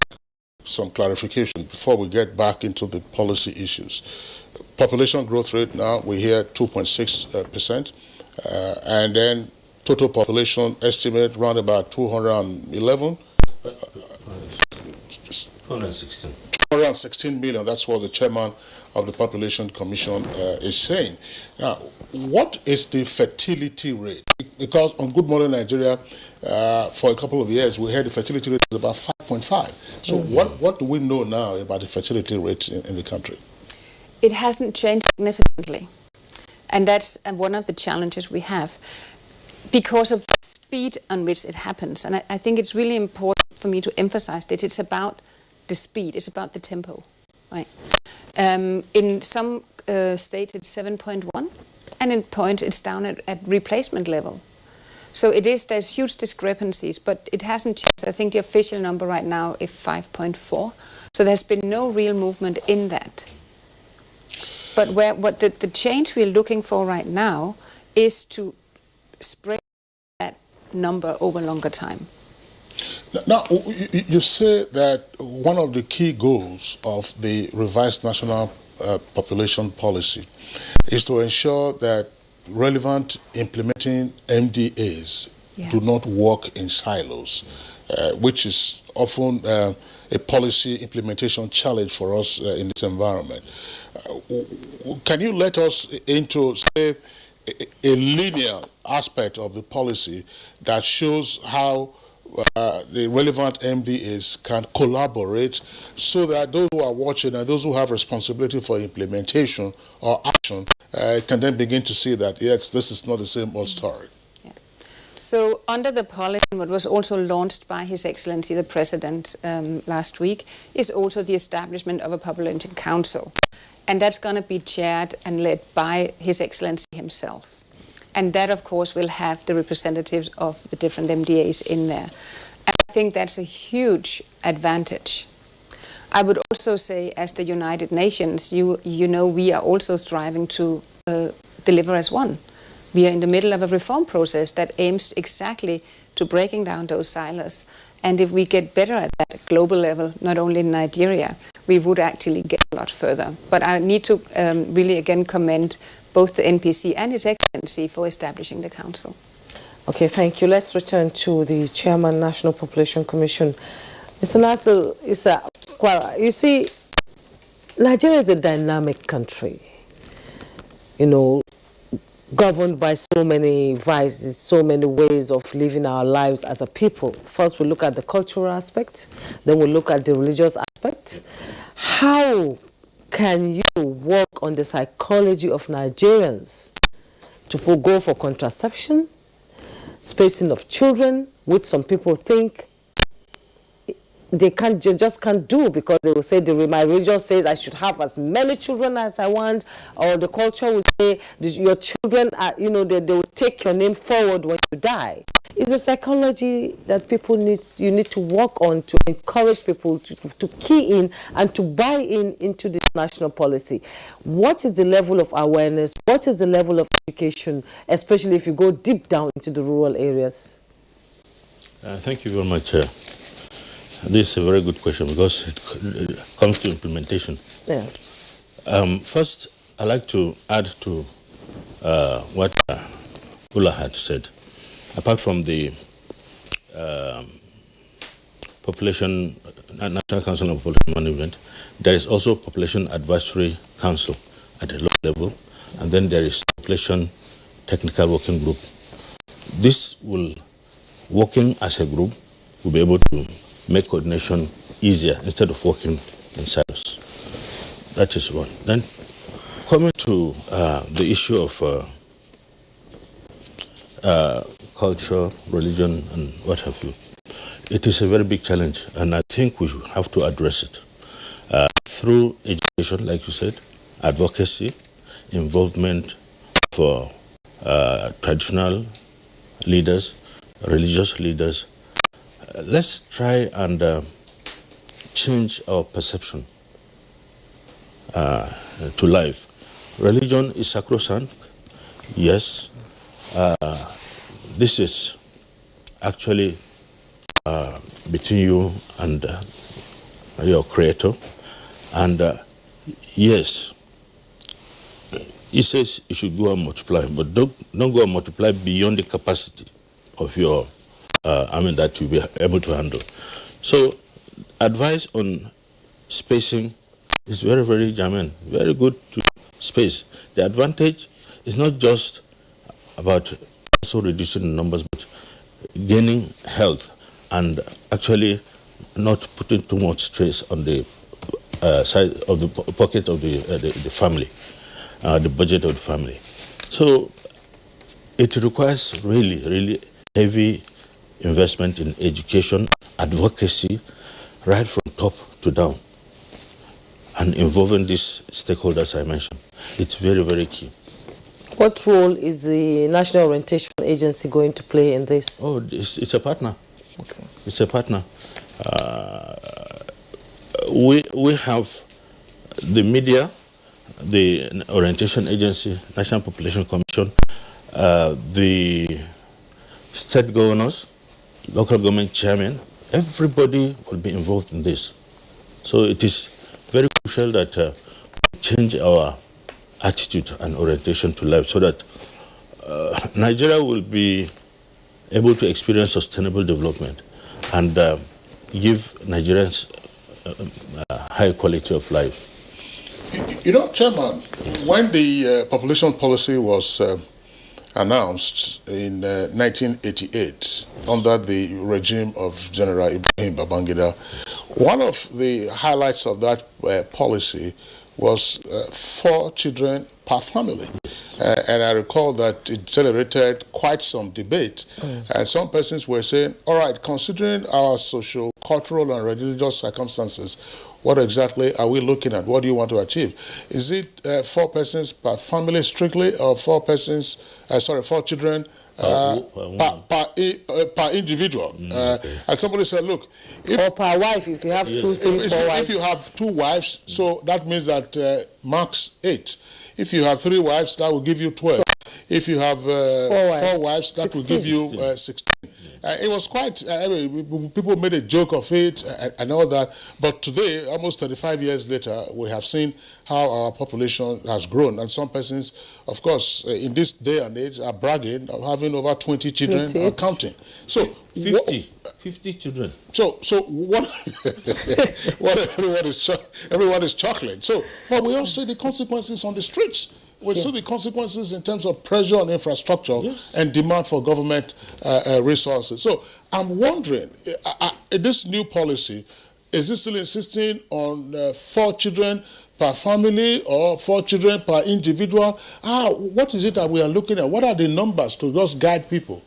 some clarification before we get back into the policy issues. Population growth rate now, we hear 2.6%, and then total population estimate around about 211. 216. 216 million, that's what the chairman of the Population Commission is saying. Now, what is the fertility rate? Because on Good Morning Nigeria, for a couple of years, we heard the fertility rate was about 5.5. So what do we know now about the fertility rate in the country? It hasn't changed significantly. And that's one of the challenges we have because of the speed on which it happens. And I think it's really important for me to emphasize that it's about the speed, it's about the tempo, right? In some states it's 7.1, and in point it's down at replacement level. So there's huge discrepancies, but it hasn't changed. I think the official number right now is 5.4. So there's been no real movement in that. But what the change we're looking for right now is to spread that number over longer time. Now, you say that one of the key goals of the revised national population policy is to ensure that relevant implementing MDAs do not work in silos, which is often a policy implementation challenge for us in this environment. Can you let us into, say, a linear aspect of the policy that shows how the relevant MDAs can collaborate so that those who are watching and those who have responsibility for implementation or action can then begin to see that, yes, this is not the same old story. Yeah. So under the policy, what was also launched by His Excellency the President last week is also the establishment of a population council. And that's going to be chaired and led by His Excellency himself. And that, of course, will have the representatives of the different MDAs in there. And I think that's a huge advantage. I would also say, as the United Nations, you know, we are also striving to deliver as one. We are in the middle of a reform process that aims exactly to breaking down those silos. And if we get better at that global level, not only in Nigeria, we would actually get a lot further. But I need to really again commend both the NPC and His Excellency for establishing the council. Okay, thank you. Let's return to the Chairman, National Population Commission. Mr. Nasser, you see, Nigeria is a dynamic country, you know, governed by so many vices, so many ways of living our lives as a people. First, we look at the cultural aspect, then we look at the religious aspect. How can you work on the psychology of Nigerians to forego for contraception, spacing of children, which some people think they just can't do because they will say, my religion says I should have as many children as I want, or the culture will say your children are, you know, they will take your name forward when you die. It's a psychology that you need to work on to encourage people to key in and to buy into this national policy. What is the level of awareness? What is the level of education, especially if you go deep down into the rural areas? Thank you very much. This is a very good question because it comes to implementation. Yeah. First, I'd like to add to what Ula had said. Apart from the National Council of Population Management, there is also Population Advisory Council at a low level, and then there is Population Technical Working Group. This will, working as a group, will be able to make coordination easier instead of working in silos. That is one. Then, coming to the issue of culture, religion, and what have you, it is a very big challenge, and I think we have to address it. through education, like you said, advocacy, involvement for traditional leaders, religious leaders. Let's try and change our perception to life. Religion is sacrosanct, yes. This is actually between you and your creator, and yes, he says you should go and multiply, but don't go and multiply beyond the capacity of your that you'll be able to handle. So advice on spacing is very, very germane, very good to space. The advantage is not just about also reducing the numbers, but gaining health and actually not putting too much stress on the side of the pocket of the family, the budget of the family. So it requires really, really heavy investment in education, advocacy, right from top to down, and involving these stakeholders I mentioned. It's very, very key. What role is the National Orientation Agency going to play in this? Oh, it's a partner. Okay. It's a partner. We have the media, the Orientation Agency, National Population Commission, the state governors, local government chairman. Everybody will be involved in this. So it is very crucial that we change our attitude and orientation to life so that Nigeria will be able to experience sustainable development and give Nigerians high quality of life. You know, Chairman, when the population policy was announced in 1988 under the regime of General Ibrahim Babangida, one of the highlights of that policy was 4 children per family. And I recall that it generated quite some debate. And some persons were saying, all right, considering our social, cultural, and religious circumstances, what exactly are we looking at? What do you want to achieve? Is it 4 persons per family strictly, or 4 children per individual? And somebody said, look, or per wife, if you have 2, 3, 4 wives. If you have 2 wives, so that means that max 8. If you have 3 wives, that will give you 12. If you have 4 wives, that 16. Will give you 16. It was quite, people made a joke of it and all that. But today, almost 35 years later, we have seen how our population has grown. And some persons, of course, in this day and age, are bragging of having over 20 children and counting. So 50 children. So what? What everyone is chuckling. So, but we also see the consequences on the streets. We see the consequences in terms of pressure on infrastructure and demand for government resources. So I'm wondering, this new policy, is it still insisting on 4 children per family or 4 children per individual? What is it that we are looking at? What are the numbers to just guide people?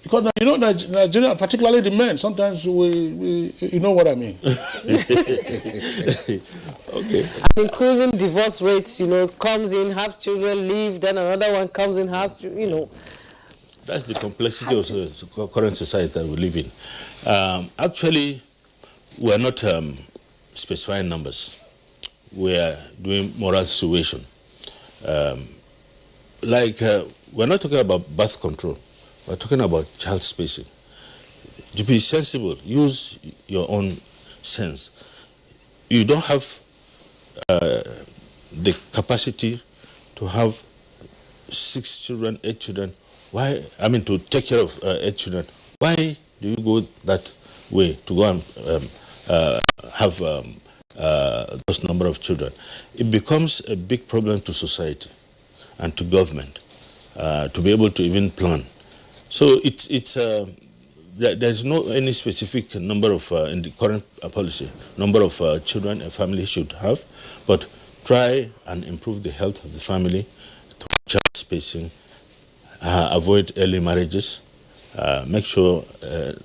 Because you know, Nigeria, particularly the men, sometimes we you know what I mean. Okay. Increasing divorce rates, comes in, have children, leave, then another one comes in, has, That's the complexity of the current society that we live in. Actually, we are not specifying numbers. We are doing moral situation. We're not talking about birth control. We're talking about child spacing. To be sensible, use your own sense. You don't have the capacity to have 6 children, 8 children. Why? To take care of 8 children. Why do you go that way to go and have those number of children? It becomes a big problem to society and to government to be able to even plan. So there's no any specific number of in the current policy number of children a family should have, but try and improve the health of the family through child spacing, avoid early marriages, make sure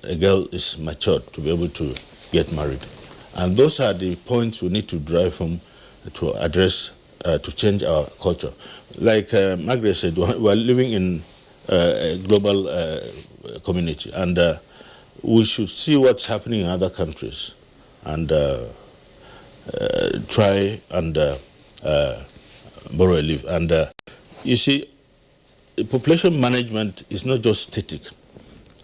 a girl is matured to be able to get married, And those are the points we need to drive home to address, to change our culture. Like Margaret said, we're living in a global community, and we should see what's happening in other countries and try and borrow a leaf. And you see, population management is not just static.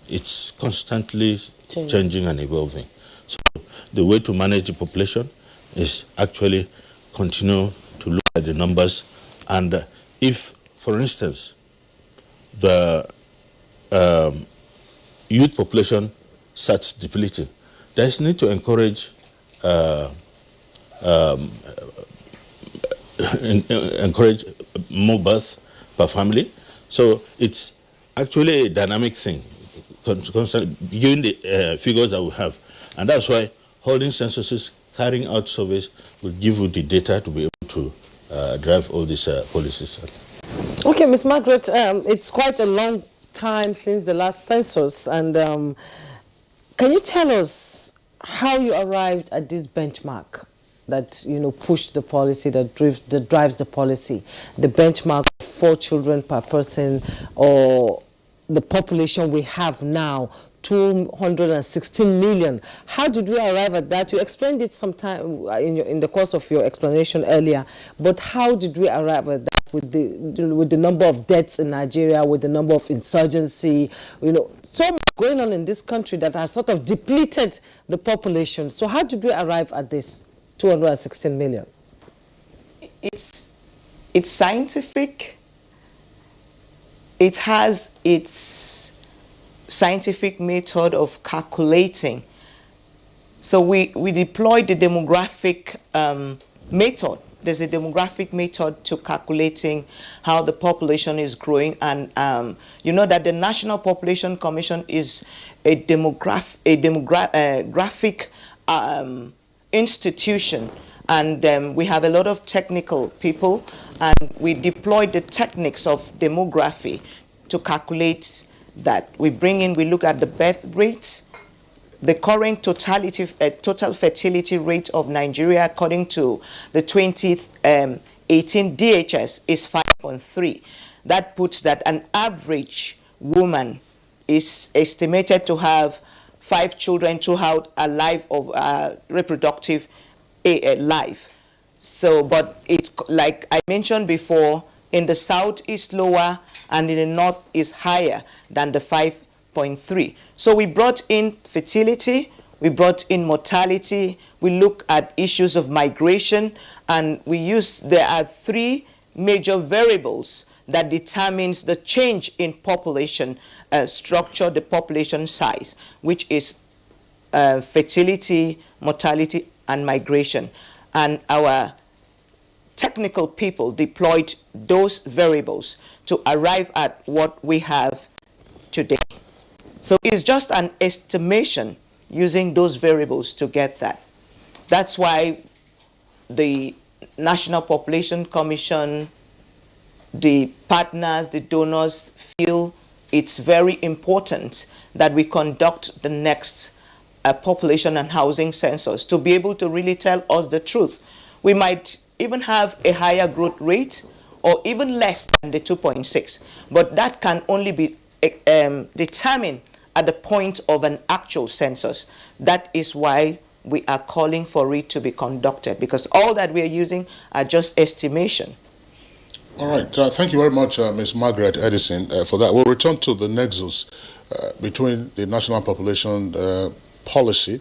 It's constantly changing and evolving. So the way to manage the population is actually continue to look at the numbers. And if, for instance, the youth population starts depleting, there is need to encourage more birth per family. So it's actually a dynamic thing, given the figures that we have. And that's why holding censuses, carrying out surveys will give you the data to be able to drive all these policies. Okay, Ms. Margaret, it's quite a long time since the last census, and can you tell us how you arrived at this benchmark that pushed the policy, that drives the policy, the benchmark of 4 children per person, or the population we have now, 216 million. How did we arrive at that? You explained it sometime in the course of your explanation earlier, but how did we arrive at that with the number of deaths in Nigeria, with the number of insurgency, so much going on in this country that has sort of depleted the population. So how did we arrive at this 216 million? It's scientific. It has its scientific method of calculating. So we deployed the demographic method. There's a demographic method to calculating how the population is growing, and you know that the National Population Commission is a demographic institution, and we have a lot of technical people, and we deployed the techniques of demography to calculate that. We look at the birth rates, the current total fertility rate of Nigeria according to the 2018 DHS is 5.3. That puts that an average woman is estimated to have 5 children throughout a life of reproductive life. So, but it's like I mentioned before, in the south is lower and in the north is higher than the 5.3. So we brought in fertility, we brought in mortality, we look at issues of migration, and there are 3 major variables that determines the change in population structure, the population size, which is fertility, mortality, and migration. And our technical people deployed those variables to arrive at what we have today. So it's just an estimation using those variables to get that. That's why the National Population Commission, the partners, the donors feel it's very important that we conduct the next population and housing census to be able to really tell us the truth. We might even have a higher growth rate or even less than the 2.6, but that can only be determined at the point of an actual census. That is why we are calling for it to be conducted, because all that we are using are just estimation. All right. Thank you very much, Ms. Margaret Edison, for that. We'll return to the nexus between the national population policy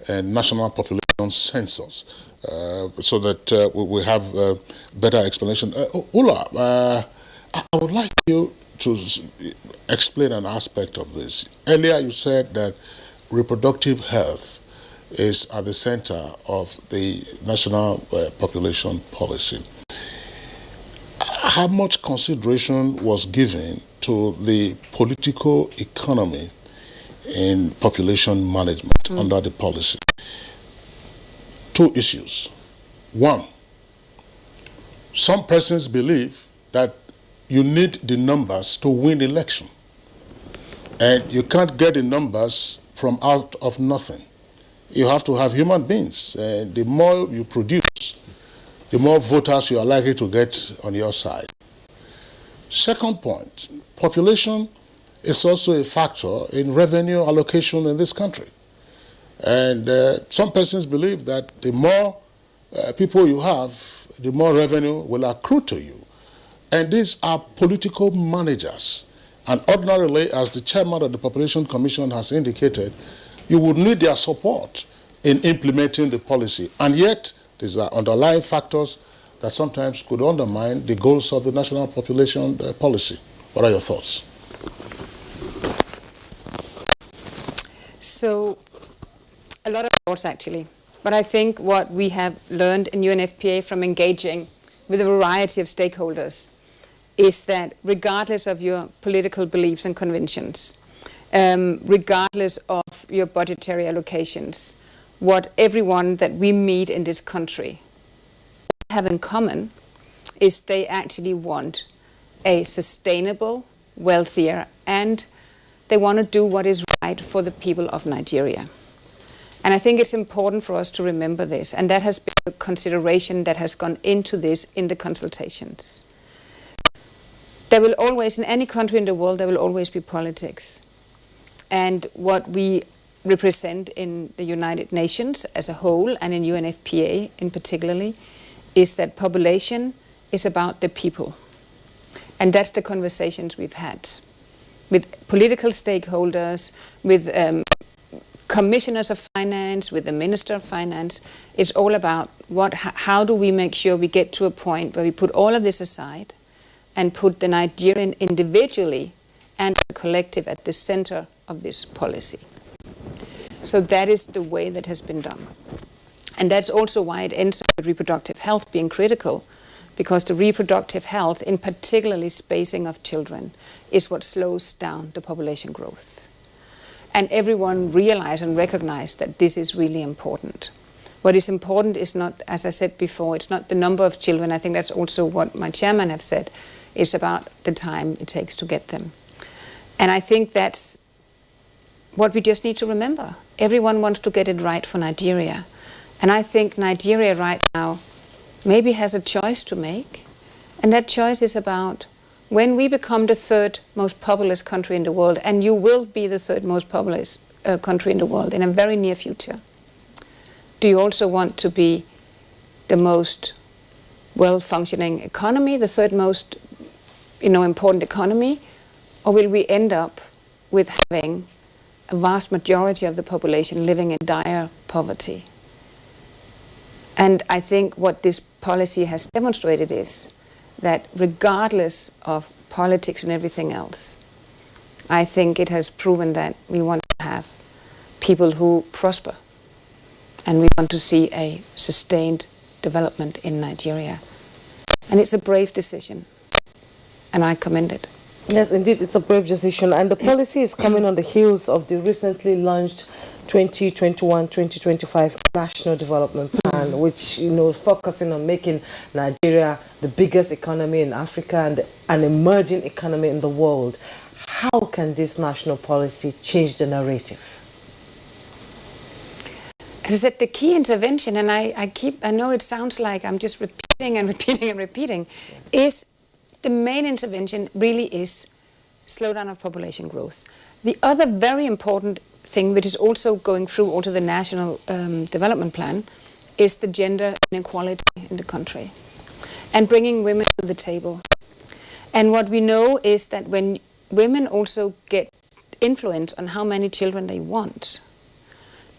and national population census, so that we have better explanation. Ula, I would like you to explain an aspect of this. Earlier you said that reproductive health is at the center of the national population policy. How much consideration was given to the political economy in population management under the policy? 2 issues. 1, some persons believe that you need the numbers to win election, and you can't get the numbers from out of nothing. you have to have human beings. The more you produce, the more voters you are likely to get on your side. Second point, population is also a factor in revenue allocation in this country. And some persons believe that the more people you have, the more revenue will accrue to you. And these are political managers. And ordinarily, as the chairman of the Population Commission has indicated, you would need their support in implementing the policy. And yet, these are underlying factors that sometimes could undermine the goals of the national population policy. What are your thoughts? So, a lot of thoughts actually. But I think what we have learned in UNFPA from engaging with a variety of stakeholders is that regardless of your political beliefs and convictions, regardless of your budgetary allocations, what everyone that we meet in this country have in common is they actually want a sustainable, wealthier, and they want to do what is right for the people of Nigeria. And I think it's important for us to remember this, and that has been a consideration that has gone into this in the consultations. There will always, in any country in the world, there will always be politics. And what we represent in the United Nations as a whole, and in UNFPA in particularly, is that population is about the people. And that's the conversations we've had with political stakeholders, with commissioners of finance, with the Minister of Finance. It's all about how do we make sure we get to a point where we put all of this aside and put the Nigerian individually and the collective at the center of this policy. So that is the way that has been done. And that's also why it ends with reproductive health being critical, because the reproductive health, in particularly spacing of children, is what slows down the population growth. And everyone realize and recognize that this is really important. What is important is not, as I said before, it's not the number of children. I think that's also what my chairman have said. It's about the time it takes to get them. And I think that's what we just need to remember. Everyone wants to get it right for Nigeria. And I think Nigeria right now maybe has a choice to make. And that choice is about when we become the third most populous country in the world, and you will be the third most populous country in the world in a very near future, do you also want to be the most well-functioning economy, the third most important economy, or will we end up with having a vast majority of the population living in dire poverty? And I think what this policy has demonstrated is that regardless of politics and everything else, I think it has proven that we want to have people who prosper, and we want to see a sustained development in Nigeria. And it's a brave decision, and I commend it. Yes, indeed, it's a brave decision, and the policy is coming on the heels of the recently launched 2021-2025 National Development Plan, which, focusing on making Nigeria the biggest economy in Africa and an emerging economy in the world. How can this national policy change the narrative? As I said, the key intervention, and I know it sounds like I'm just repeating and repeating and repeating, is the main intervention really is slowdown of population growth. The other very important thing, which is also going through also the National Development Plan, is the gender inequality in the country and bringing women to the table. And what we know is that when women also get influence on how many children they want,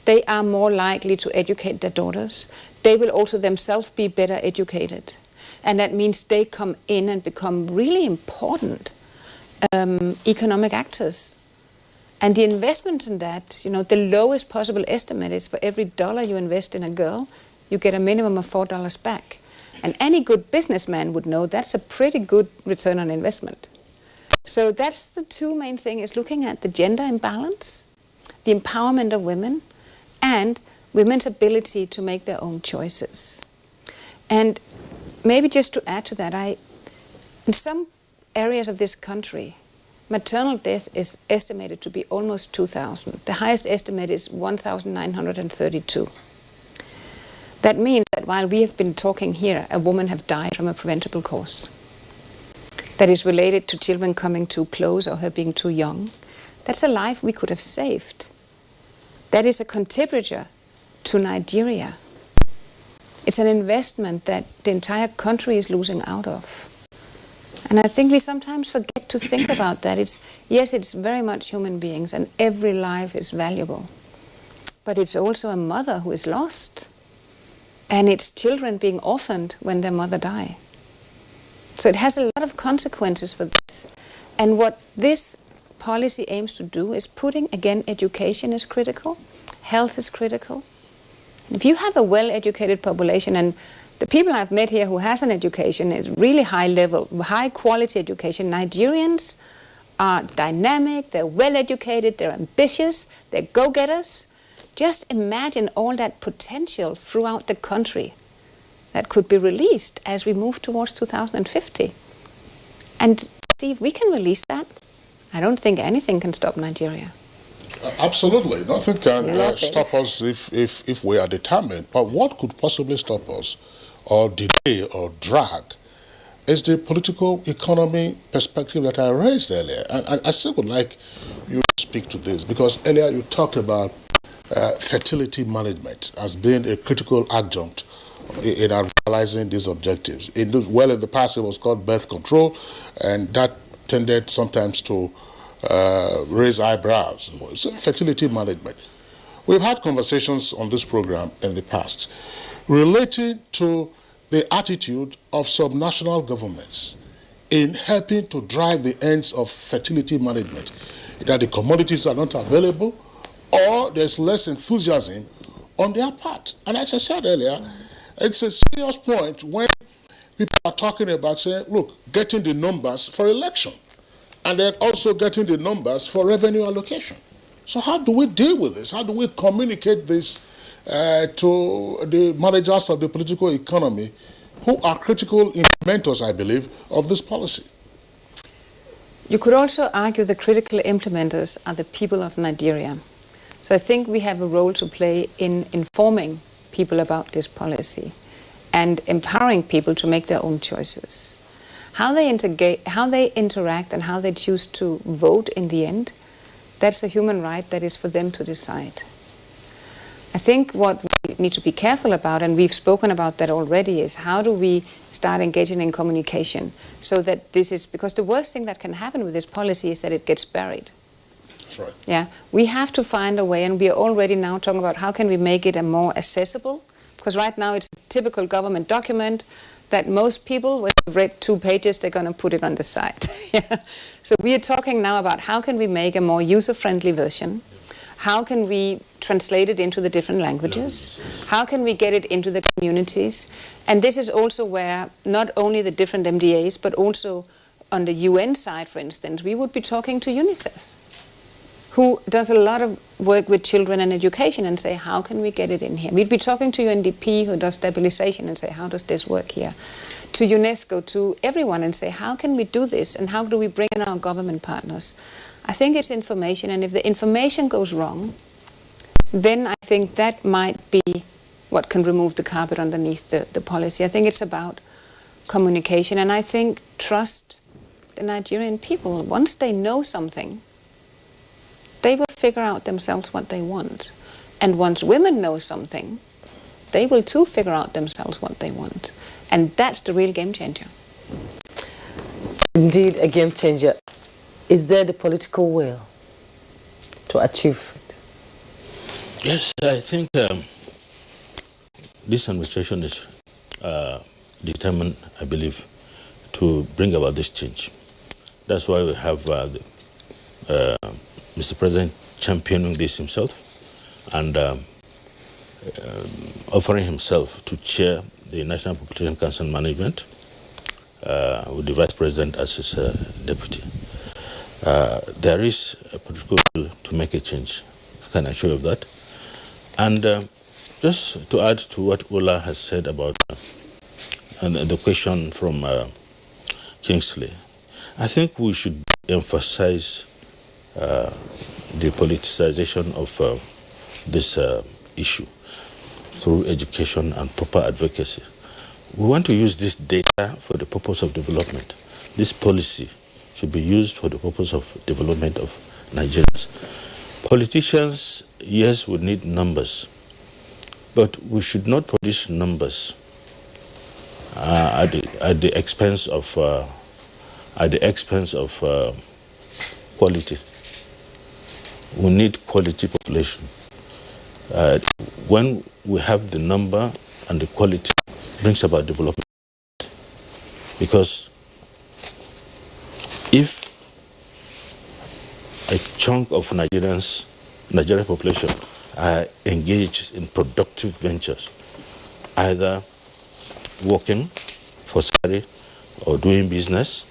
they are more likely to educate their daughters. They will also themselves be better educated. And that means they come in and become really important economic actors. And the investment in that, the lowest possible estimate is for every dollar you invest in a girl, you get a minimum of $4 back. And any good businessman would know that's a pretty good return on investment. So that's the two main things, is looking at the gender imbalance, the empowerment of women, and women's ability to make their own choices. And maybe just to add to that, in some areas of this country, maternal death is estimated to be almost 2,000. The highest estimate is 1,932. That means that while we have been talking here, a woman have died from a preventable cause that is related to children coming too close or her being too young. That's a life we could have saved. That is a contributor to Nigeria. It's an investment that the entire country is losing out of. And I think we sometimes forget to think about that. Yes, it's very much human beings and every life is valuable. But it's also a mother who is lost. And it's children being orphaned when their mother dies. So it has a lot of consequences for this. And what this policy aims to do is putting, again, education is critical, health is critical. If you have a well-educated population, and the people I've met here who has an education is really high level, high quality education. Nigerians are dynamic, they're well-educated, they're ambitious, they're go-getters. Just imagine all that potential throughout the country that could be released as we move towards 2050. And see if we can release that. I don't think anything can stop Nigeria. Absolutely. Nothing can stop us if we are determined. But what could possibly stop us or delay or drag is the political economy perspective that I raised earlier. And I still would like you to speak to this, because earlier you talked about fertility management as being a critical adjunct in realizing these objectives. In the past it was called birth control, and that tended sometimes to raise eyebrows. So fertility management. We've had conversations on this program in the past relating to the attitude of subnational governments in helping to drive the ends of fertility management, that the commodities are not available or there's less enthusiasm on their part. And as I said earlier, it's a serious point when people are talking about saying, look, getting the numbers for election and then also getting the numbers for revenue allocation. So how do we deal with this? How do we communicate this to the managers of the political economy who are critical implementers, I believe, of this policy? You could also argue the critical implementers are the people of Nigeria. So I think we have a role to play in informing people about this policy and empowering people to make their own choices. How they interact and how they choose to vote in the end, that's a human right that is for them to decide. I think what we need to be careful about, and we've spoken about that already, is how do we start engaging in communication so that this is, because the worst thing that can happen with this policy is that it gets buried. That's right. Yeah, we have to find a way, and we are already now talking about how can we make it a more accessible, because right now it's a typical government document that most people, when they've read 2 pages, they're going to put it on the side. Yeah. So we are talking now about how can we make a more user-friendly version. How can we translate it into the different languages? How can we get it into the communities? And this is also where not only the different MDAs, but also on the UN side, for instance, we would be talking to UNICEF, who does a lot of work with children and education, and say, how can we get it in here? We'd be talking to UNDP, who does stabilization, and say, how does this work here? To UNESCO, to everyone, and say, how can we do this? And how do we bring in our government partners? I think it's information, and if the information goes wrong, then I think that might be what can remove the carpet underneath the policy. I think it's about communication, and I think trust the Nigerian people. Once they know something, they will figure out themselves what they want. And once women know something, they will too figure out themselves what they want. And that's the real game changer. Indeed, a game changer. Is there the political will to achieve it? Yes, I think this administration is determined, I believe, to bring about this change. That's why we have Mr. President championing this himself and offering himself to chair the National Population Council Management with the Vice President as his deputy. There is a political will to make a change. I can assure you of that. And just to add to what Ola has said about and the question from Kingsley, I think we should emphasize the politicization of this issue through education and proper advocacy. We want to use this data for the purpose of development. This policy should be used for the purpose of development of Nigerians. Politicians, yes, we need numbers, but we should not produce numbers at the expense of quality. We need quality population. When we have the number and the quality, brings about development. Because if a chunk of Nigerian population are engaged in productive ventures, either working for salary or doing business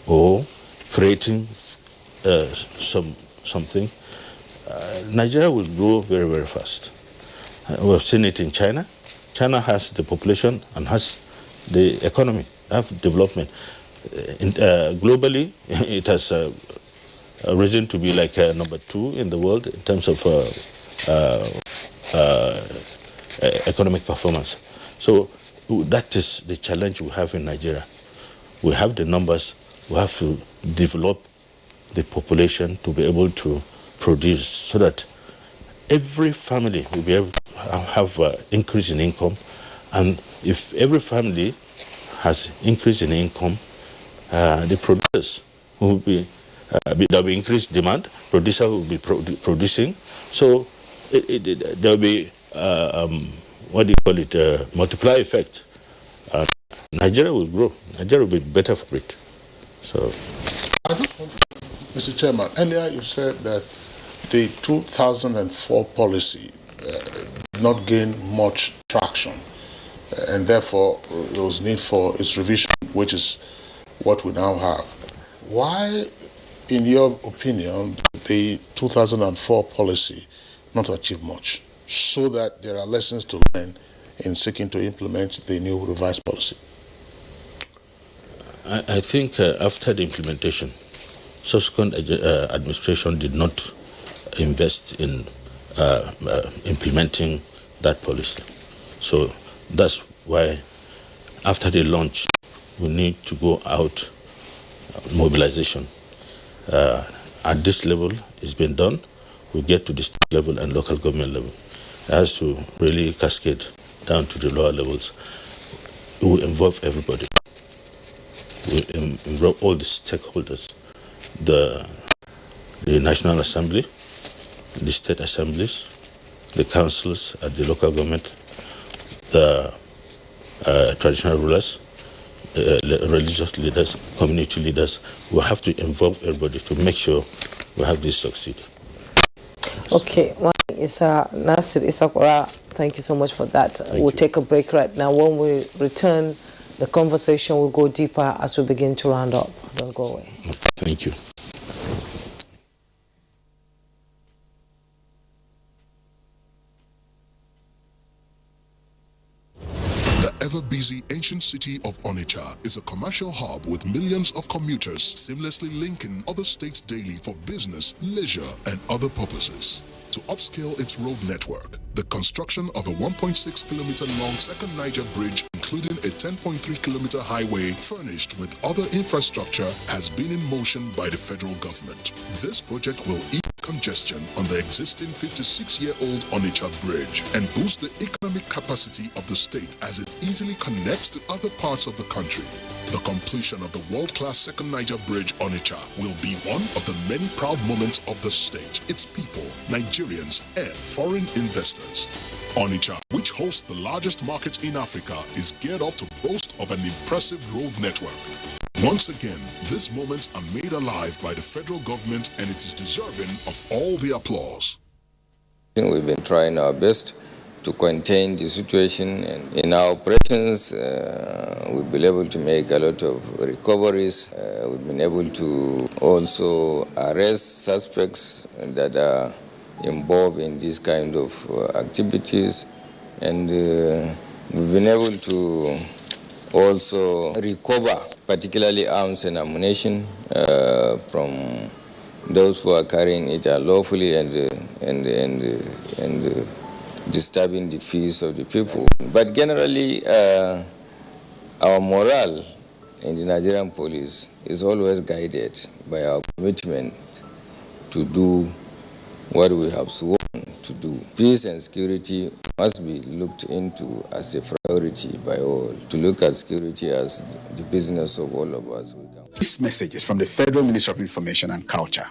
or creating something, Nigeria will grow very, very fast. We've seen it in China. China has the population and has the economy, have development. Globally, it has risen to be like number 2 in the world in terms of economic performance. So that is the challenge we have in Nigeria. We have the numbers, we have to develop the population to be able to produce so that every family will be able to have increase in income. And if every family has increase in income, the producers will be, there will be increased demand, producer will be producing. So there will be, what do you call it, multiply effect. Nigeria will grow. Nigeria will be better for it. So, I just want to, Mr. Chairman, earlier you said that the 2004 policy did not gain much traction, and therefore there was need for its revision, which is what we now have. Why, in your opinion, did the 2004 policy not achieve much, so that there are lessons to learn in seeking to implement the new revised policy? I think after the implementation, subsequent administration did not invest in implementing that policy. So that's why after the launch, we need to go out, mobilization. At this level, it's been done. We get to the state level and local government level. It has to really cascade down to the lower levels. It will involve everybody. We involve all the stakeholders, the National Assembly, the state assemblies, the councils at the local government, the traditional rulers, religious leaders, community leaders. We have to involve everybody to make sure we have this succeed. Okay, Nasir Isakura, thank you so much for that. We'll take a break right now. When we return, the conversation will go deeper as we begin to round up. Don't go away. Thank you. Ever-busy ancient city of Onitsha is a commercial hub with millions of commuters seamlessly linking other states daily for business, leisure, and other purposes. To upscale its road network, the construction of a 1.6-kilometer-long second Niger Bridge, including a 10.3-kilometer highway furnished with other infrastructure, has been in motion by the federal government. This project will ease congestion on the existing 56-year-old Onitsha Bridge and boost the economic capacity of the state as it easily connects to other parts of the country. The completion of the world-class second Niger Bridge Onitsha will be one of the many proud moments of the state, its people, Nigerians, and foreign investors. Onitsha, which hosts the largest market in Africa, is geared up to boast of an impressive road network. Once again, these moments are made alive by the federal government, and it is deserving of all the applause. We've been trying our best to contain the situation, and in our operations, we've been able to make a lot of recoveries. We've been able to also arrest suspects that are involved in this kind of activities, and we've been able to also recover particularly arms and ammunition from those who are carrying it unlawfully and disturbing the peace of the people. But generally, our morale in the Nigerian police is always guided by our commitment to do what we have sworn to do. Peace and security must be looked into as a priority by all, to look at security as the business of all of us. This message is from the Federal Ministry of Information and Culture.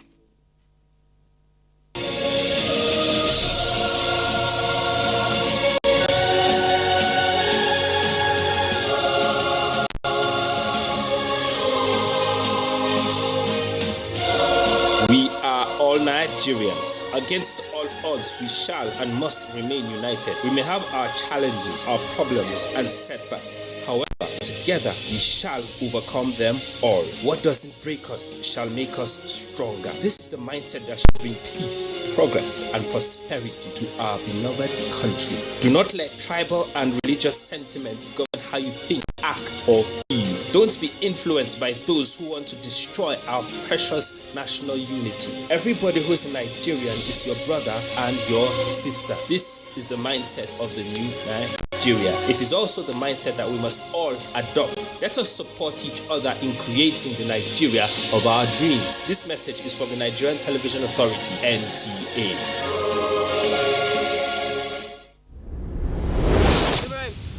We are all Nigerians. Against all odds, we shall and must remain united. We may have our challenges, our problems, and setbacks. However, together we shall overcome them all. What doesn't break us shall make us stronger. This is the mindset that shall bring peace, progress, and prosperity to our beloved country. Do not let tribal and religious sentiments govern how you think, act, or feel. Don't be influenced by those who want to destroy our precious national unity. Everybody who's a Nigerian is your brother and your sister. This is the mindset of the new Nigeria. It is also the mindset that we must all adopt. Let us support each other in creating the Nigeria of our dreams. This message is from the Nigerian Television Authority, NTA.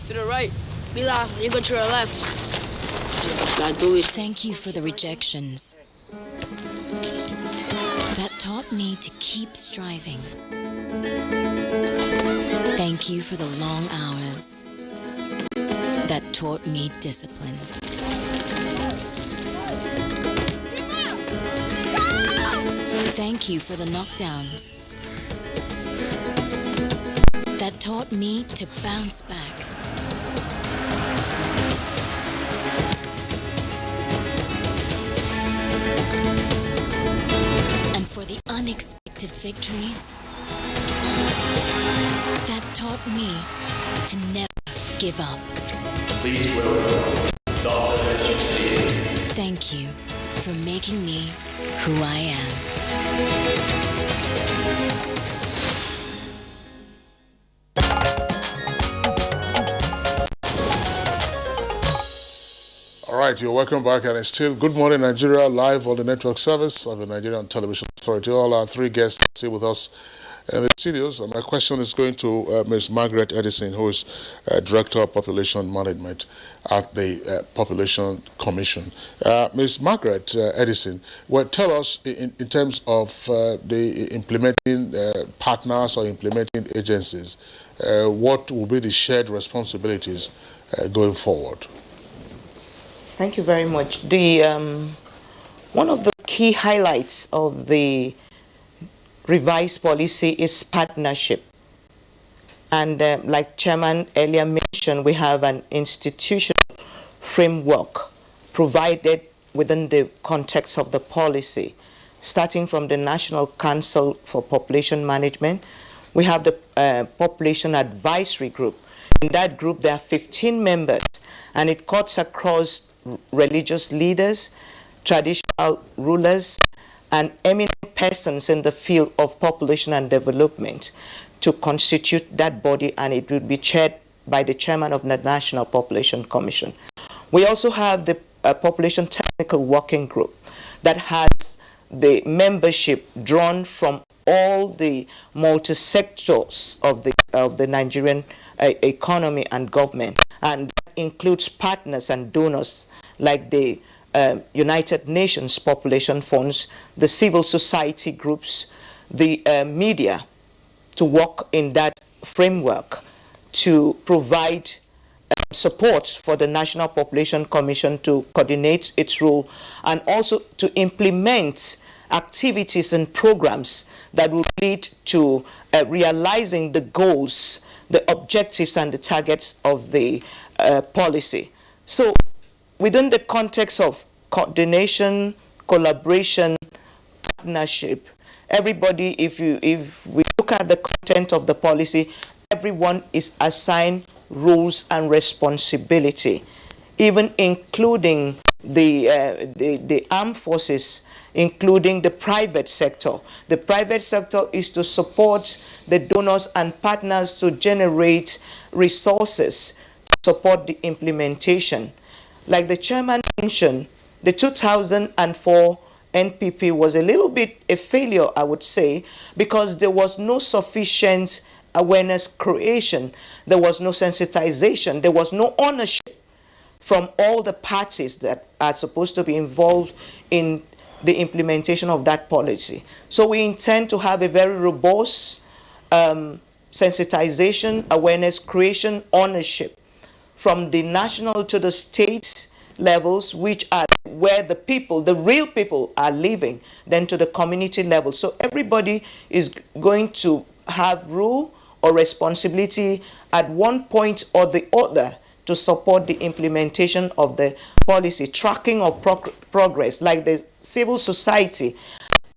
To the right. Bila, you go to the left. Do it. Thank you for the rejections. That taught me to keep striving. Thank you for the long hours. That taught me discipline. Thank you for the knockdowns. That taught me to bounce back. And for the unexpected victories, that taught me to never give up. Please welcome Dr. HC. Thank you for making me who I am. All right, you're welcome back, and it's still Good Morning Nigeria live on the network service of the Nigerian Television Authority. All our three guests are still with us in the studios, and my question is going to Ms. Margaret Edison, who is Director of Population Management at the Population Commission. Ms. Margaret Edison, well, tell us in terms of the implementing partners or implementing agencies, what will be the shared responsibilities going forward? Thank you very much. The one of the key highlights of the revised policy is partnership. And like Chairman earlier mentioned, we have an institutional framework provided within the context of the policy, starting from the National Council for Population Management. We have the Population Advisory Group. In that group, there are 15 members, and it cuts across religious leaders, traditional rulers, and eminent persons in the field of population and development to constitute that body, and it will be chaired by the chairman of the National Population Commission. We also have the Population Technical Working Group that has the membership drawn from all the multi-sectors of the Nigerian economy and government, and that includes partners and donors like the United Nations Population Funds, the civil society groups, the media, to work in that framework to provide support for the National Population Commission to coordinate its role, and also to implement activities and programs that will lead to realizing the goals, the objectives, and the targets of the policy. So within the context of coordination, collaboration, partnership, everybody, if we look at the content of the policy, everyone is assigned roles and responsibility even including the armed forces, including the private sector. The private sector is to support the donors and partners to generate resources to support the implementation. Like the chairman mentioned, the 2004 NPP was a little bit a failure, I would say, because there was no sufficient awareness creation, there was no sensitization, there was no ownership from all the parties that are supposed to be involved in the implementation of that policy. So we intend to have a very robust sensitization, awareness creation, ownership from the national to the state levels, which are where the people, the real people, are living, then to the community level. So everybody is going to have role or responsibility at one point or the other to support the implementation of the policy, tracking of progress, like the civil society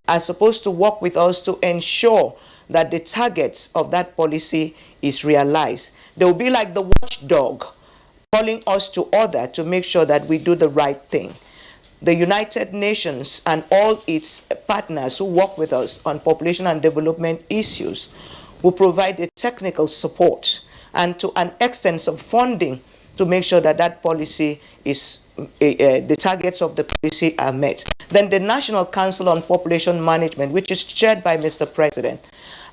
are supposed to work with us to ensure that the targets of that policy is realized. They will be like the watchdog, calling us to order to make sure that we do the right thing. The United Nations and all its partners who work with us on population and development issues will provide the technical support and to an extent some funding to make sure that that policy is, the targets of the policy are met. Then the National Council on Population Management, which is chaired by Mr. President,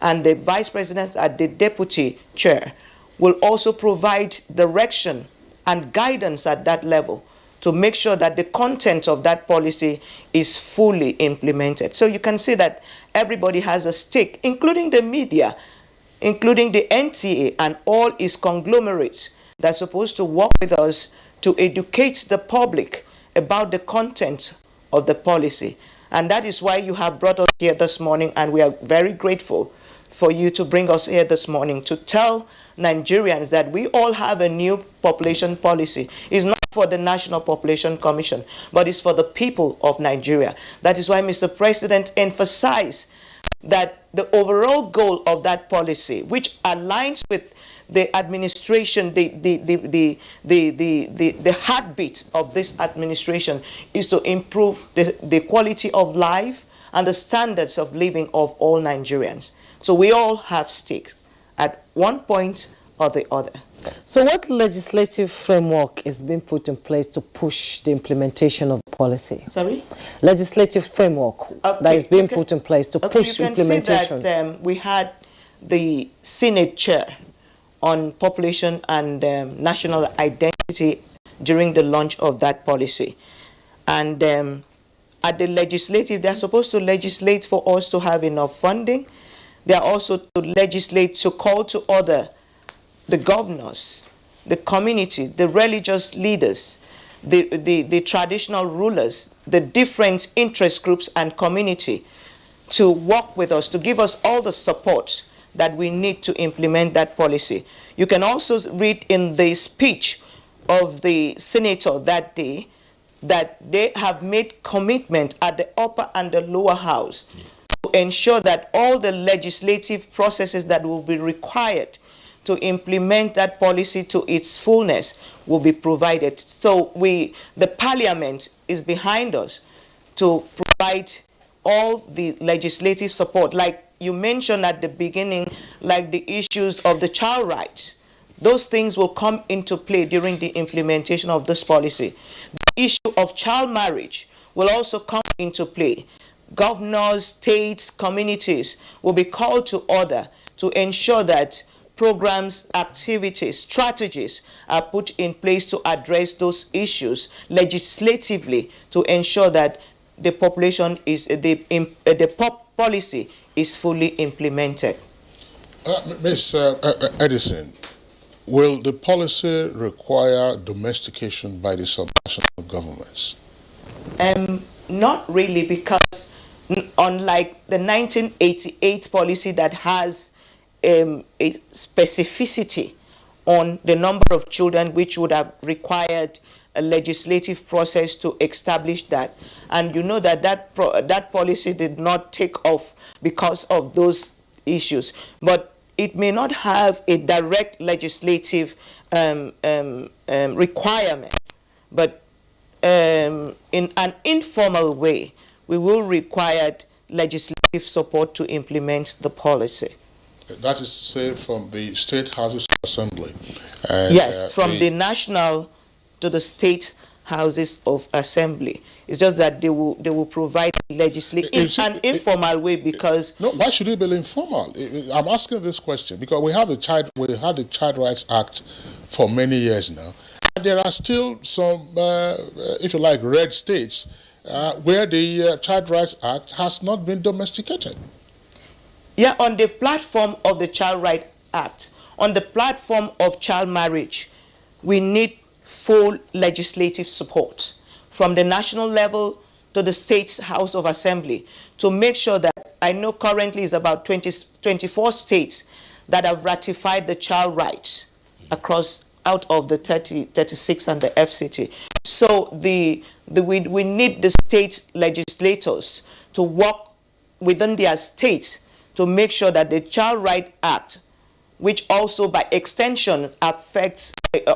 and the Vice President at the Deputy Chair, will also provide direction and guidance at that level to make sure that the content of that policy is fully implemented. So you can see that everybody has a stake, including the media, including the NTA and all its conglomerates that are supposed to work with us to educate the public about the content of the policy. And that is why you have brought us here this morning, and we are very grateful for you to bring us here this morning to tell Nigerians that we all have a new population policy. It's not for the National Population Commission, but it's for the people of Nigeria. That is why Mr. President emphasized that the overall goal of that policy, which aligns with the administration, the heartbeat of this administration, is to improve the quality of life and the standards of living of all Nigerians. So we all have stakes at one point or the other. So what legislative framework is being put in place to push the implementation of the policy? Sorry? Legislative framework that is being put in place to push implementation. You can see that we had the Senate chair on population and national identity during the launch of that policy. And at the legislative, they're supposed to legislate for us to have enough funding. They are also to legislate to call to order the governors, the community, the religious leaders, the traditional rulers, the different interest groups and community to work with us, to give us all the support that we need to implement that policy. You can also read in the speech of the senator that day that they have made commitment at the upper and the lower house to ensure that all the legislative processes that will be required to implement that policy to its fullness will be provided. So the parliament is behind us to provide all the legislative support. Like you mentioned at the beginning, like the issues of the child rights. Those things will come into play during the implementation of this policy. The issue of child marriage will also come into play. Governors, states, communities will be called to order to ensure that programs, activities, strategies are put in place to address those issues legislatively to ensure that the population is the policy is fully implemented. Ms. Edison, will the policy require domestication by the subnational governments? Not really, because unlike the 1988 policy that has a specificity on the number of children, which would have required a legislative process to establish that, and you know that policy did not take off because of those issues, but it may not have a direct legislative requirement, but in an informal way, we will require legislative support to implement the policy. That is to say, from the State Houses of Assembly. And, yes, from the national to the state houses of assembly. It's just that they will provide legislation in an informal way because... No, why should it be informal? I'm asking this question because we had the Child Rights Act for many years now. And there are still some, if you like, red states where the Child Rights Act has not been domesticated. Yeah, on the platform of the Child Rights Act, on the platform of child marriage, we need full legislative support from the national level to the state's House of Assembly to make sure that, I know currently it's about 24 states that have ratified the child rights out of the 36 and the FCT. So we need the state legislators to work within their states to make sure that the Child Rights Act, which also by extension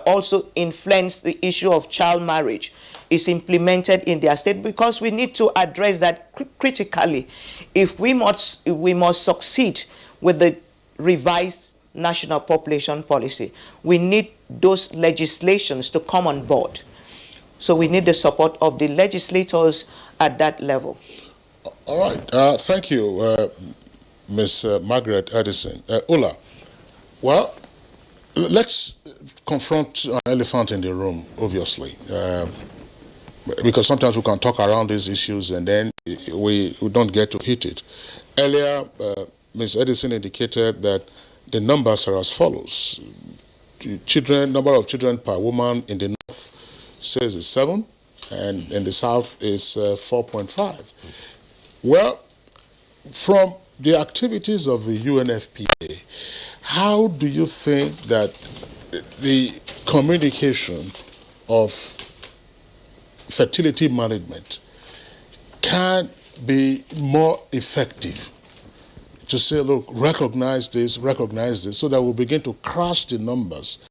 also influence the issue of child marriage, is implemented in their state, because we need to address that critically if we must succeed with the revised national population policy. We need those legislations to come on board. So we need the support of the legislators at that level. All right. Thank you, Ms. Margaret Edison. Ola, well, let's confront an elephant in the room, obviously, because sometimes we can talk around these issues and then we don't get to hit it. Earlier, Ms. Edison indicated that the numbers are as follows. Number of children per woman in the north says is 7, and in the south is 4.5. Well, from the activities of the UNFPA, how do you think that the communication of fertility management can be more effective to say, look, recognize this, so that we'll begin to crush the numbers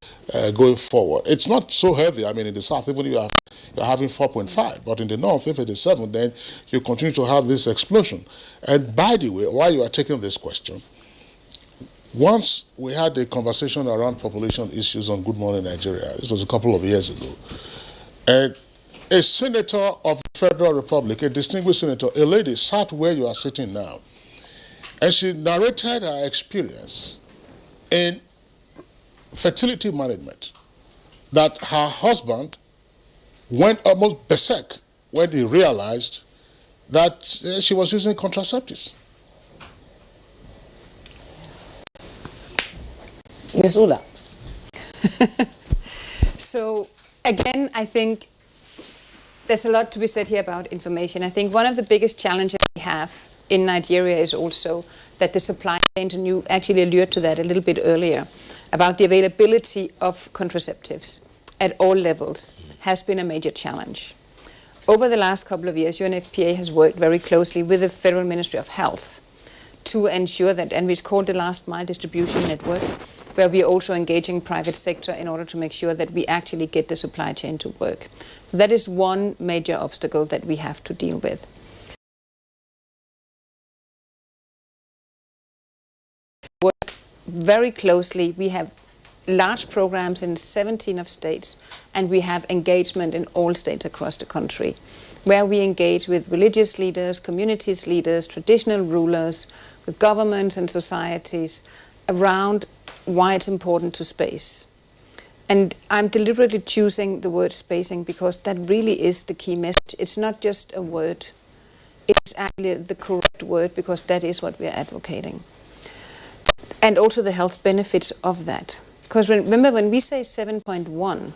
going forward? It's not so heavy. I mean, in the south, even if you're having 4.5, but in the north, if it is 7, then you continue to have this explosion. And by the way, while you are taking this question, once we had a conversation around population issues on Good Morning Nigeria, this was a couple of years ago, and a senator of the Federal Republic, a distinguished senator, a lady, sat where you are sitting now, and she narrated her experience in fertility management, that her husband went almost berserk when he realized that she was using contraceptives. Yes, Ula. So, again, I think there's a lot to be said here about information. I think one of the biggest challenges we have in Nigeria is also that the supply chain, and you actually allured to that a little bit earlier, about the availability of contraceptives at all levels has been a major challenge. Over the last couple of years, UNFPA has worked very closely with the Federal Ministry of Health to ensure that, and it's called the Last Mile Distribution Network, where we are also engaging private sector in order to make sure that we actually get the supply chain to work. So that is one major obstacle that we have to deal with. Work very closely. We have large programs in 17 of states, and we have engagement in all states across the country, where we engage with religious leaders, communities leaders, traditional rulers, with governments and societies around why it's important to space. And I'm deliberately choosing the word spacing because that really is the key message. It's not just a word, it's actually the correct word, because that is what we're advocating. And also the health benefits of that. Because remember, when we say 7.1,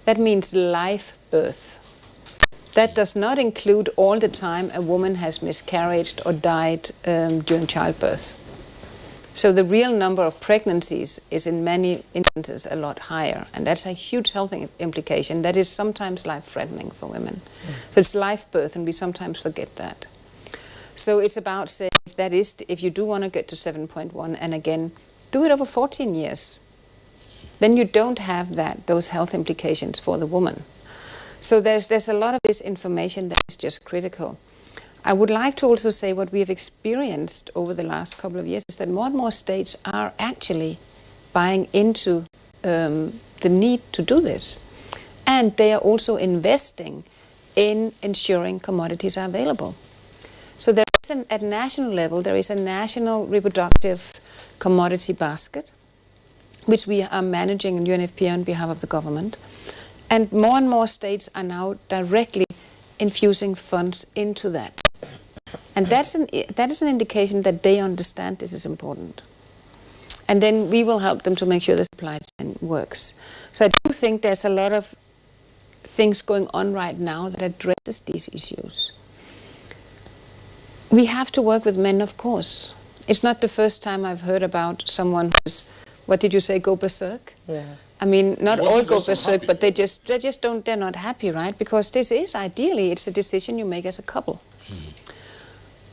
that means live birth. That does not include all the time a woman has miscarried or died during childbirth. So the real number of pregnancies is in many instances a lot higher, and that's a huge health implication that is sometimes life-threatening for women. So it's live birth, and we sometimes forget that. So it's about saying, if you do want to get to 7.1, and again, do it over 14 years, then you don't have those health implications for the woman. So there's a lot of this information that is just critical. I would like to also say what we have experienced over the last couple of years is that more and more states are actually buying into the need to do this. And they are also investing in ensuring commodities are available. So there is at national level, there is a national reproductive commodity basket, which we are managing in UNFPA on behalf of the government. And more states are now directly infusing funds into that. And that is an indication that they understand this is important. And then we will help them to make sure the supply chain works. So I do think there's a lot of things going on right now that addresses these issues. We have to work with men, of course. It's not the first time I've heard about someone who's, what did you say, go berserk? Yes. I mean, not all go berserk, but they're not happy, right? Because this is, ideally, it's a decision you make as a couple.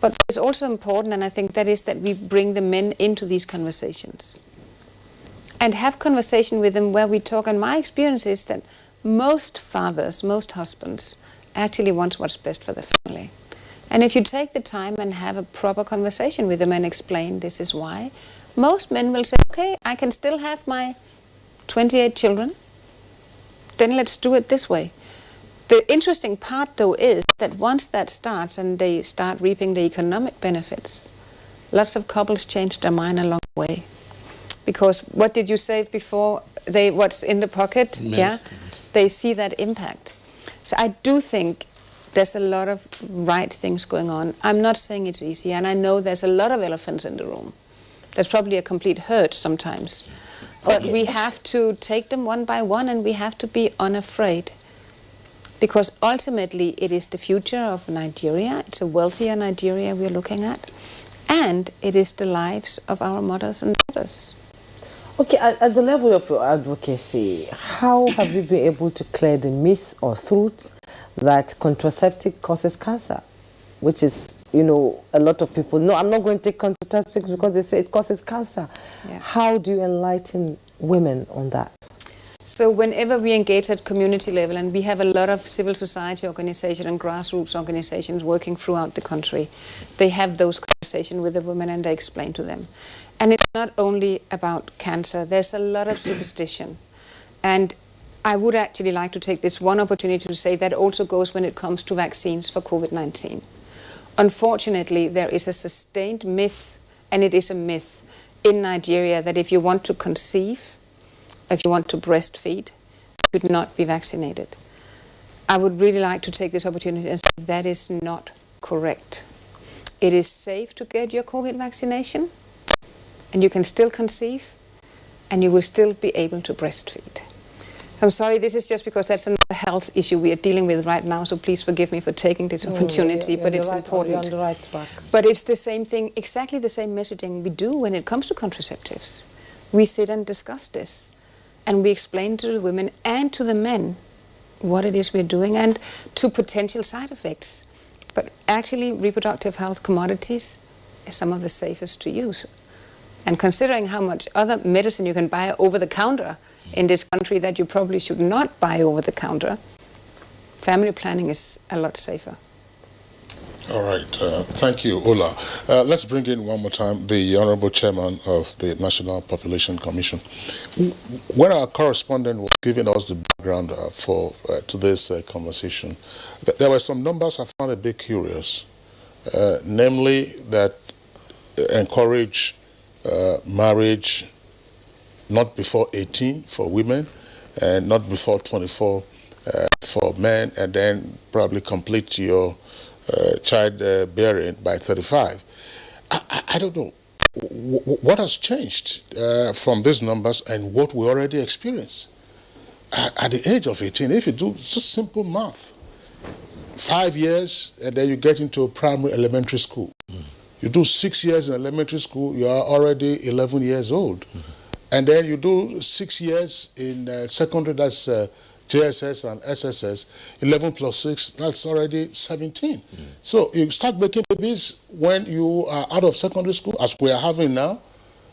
But it's also important, and I think that is that we bring the men into these conversations. And have conversation with them where we talk, and my experience is that most fathers, most husbands, actually want what's best for the family. And if you take the time and have a proper conversation with them and explain this is why, most men will say, okay, I can still have my 28 children, then let's do it this way. The interesting part, though, is that once that starts and they start reaping the economic benefits, lots of couples change their mind along the way. Because what did you say before? What's in the pocket? Yeah, they see that impact. So I do think there's a lot of right things going on. I'm not saying it's easy, and I know there's a lot of elephants in the room. There's probably a complete herd sometimes. But we have to take them one by one, and we have to be unafraid. Because ultimately it is the future of Nigeria. It's a wealthier Nigeria we're looking at. And it is the lives of our mothers and daughters. Okay, at the level of your advocacy, how have you been able to clear the myth or truth that contraceptive causes cancer? Which is, a lot of people, no, I'm not going to take contraceptives because they say it causes cancer. Yeah. How do you enlighten women on that? So whenever we engage at community level, and we have a lot of civil society organizations and grassroots organizations working throughout the country, they have those conversations with the women and they explain to them. And it's not only about cancer, there's a lot of superstition. And I would actually like to take this one opportunity to say that also goes when it comes to vaccines for COVID-19. Unfortunately, there is a sustained myth, and it is a myth in Nigeria, that if you want to conceive, if you want to breastfeed, you should not be vaccinated. I would really like to take this opportunity and say that is not correct. It is safe to get your COVID vaccination, and you can still conceive, and you will still be able to breastfeed. I'm sorry, this is just because that's another health issue we are dealing with right now, so please forgive me for taking this opportunity, but it's important. You're on the right track. But it's the same thing, exactly the same messaging we do when it comes to contraceptives. We sit and discuss this, and we explain to the women and to the men what it is we're doing and to potential side effects. But actually, reproductive health commodities is some of the safest to use. And considering how much other medicine you can buy over the counter in this country that you probably should not buy over the counter, family planning is a lot safer. All right. Thank you, Ola. Let's bring in one more time the Honorable Chairman of the National Population Commission. When our correspondent was giving us the background for today's conversation, there were some numbers I found a bit curious, namely that encourage marriage not before 18 for women and not before 24 for men, and then probably complete your child bearing by 35. I don't know. What has changed from these numbers and what we already experience? At the age of 18, if you do just simple math, 5 years and then you get into primary elementary school. You do 6 years in elementary school, you are already 11 years old. And then you do 6 years in secondary, that's JSS and SSS, 11 plus 6, that's already 17. So you start making babies when you are out of secondary school, as we are having now.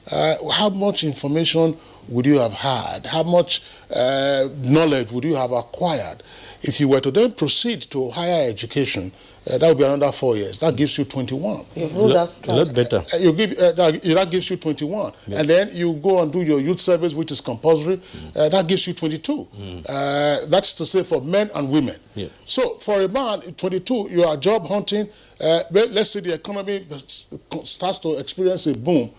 How much information would you have had? How much knowledge would you have acquired? If you were to then proceed to higher education, that would be another 4 years. That gives you 21. You've ruled out A lot better. That gives you 21. Yeah. And then you go and do your youth service, which is compulsory. That gives you 22. That's to say for men and women. Yeah. So for a man, 22, you are job hunting. Let's say the economy starts to experience a boom.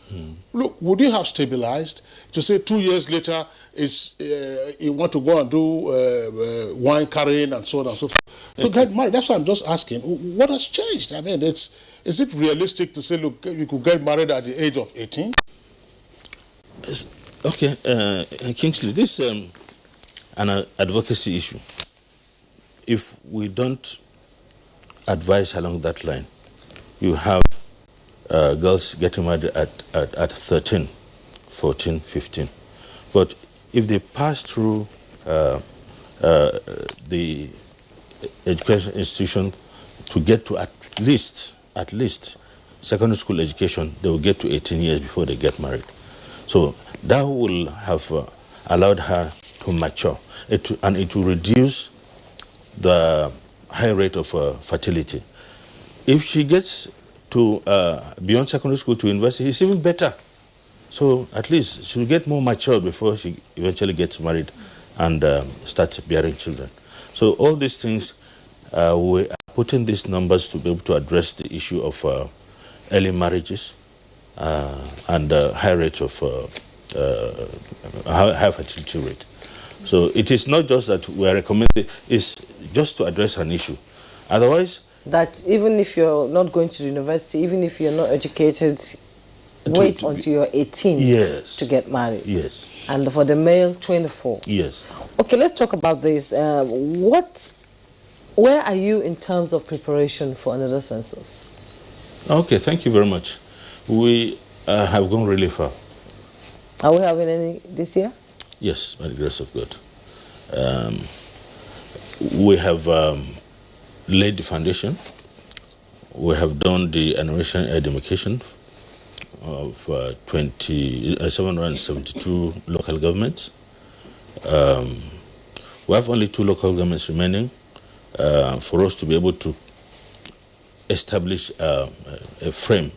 Look, would you have stabilized to say 2 years later you want to go and do wine carrying and so on and so forth? To get married, that's why I'm just asking, what has changed? I mean, is it realistic to say, look, you could get married at the age of 18? Okay, Kingsley, this is an advocacy issue. If we don't advise along that line, you have girls getting married at 13, 14, 15. But if they pass through the education institution to get to at least secondary school education, they will get to 18 years before they get married. So that will have allowed her to mature, and it will reduce the high rate of fertility. If she gets to beyond secondary school to university, it's even better. So at least she'll get more mature before she eventually gets married and starts bearing children. So all these things, we are putting these numbers to be able to address the issue of early marriages and high rate of high fertility rate. So it is not just that we are recommending, it's just to address an issue. Otherwise, that even if you're not going to the university, even if you're not educated, wait until you're 18 to get married. Yes. And for the male, 24. Yes. Okay, let's talk about this. Where are you in terms of preparation for another census? Okay, thank you very much. We have gone really far. Are we having any this year? Yes, by the grace of God. We have laid the foundation. We have done the enumeration and demarcation of 772 local governments. We have only 2 local governments remaining for us to be able to establish a frame,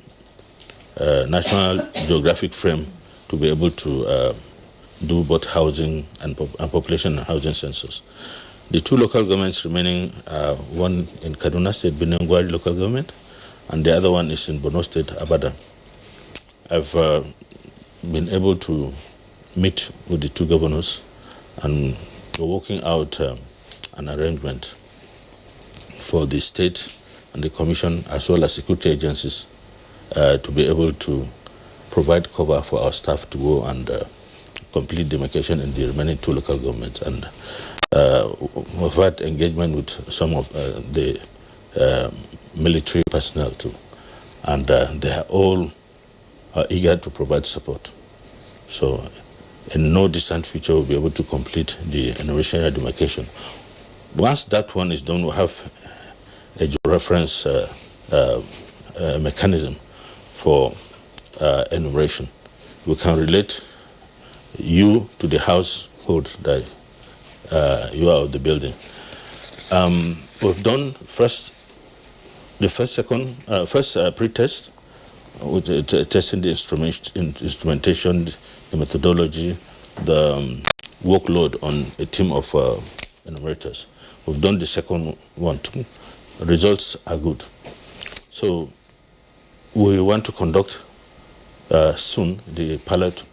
a national geographic frame, to be able to do both housing and population and housing census. The 2 local governments remaining are one in Kaduna State, Benengwari local government, and the other one is in Borno State, Abada. I've been able to meet with the 2 governors, and we're working out an arrangement for the state and the commission, as well as security agencies, to be able to provide cover for our staff to go and complete demarcation in the remaining 2 local governments. And we've had engagement with some of the military personnel too, and they are all eager to provide support. So in no distant future we'll be able to complete the enumeration and demarcation. Once that one is done, we'll have a reference mechanism for enumeration. We can relate you to the household that you are of the building. We've done first pre-test, with testing the instrumentation, the methodology, the workload on a team of enumerators. We've done the second one too. The results are good. So we want to conduct soon the pilot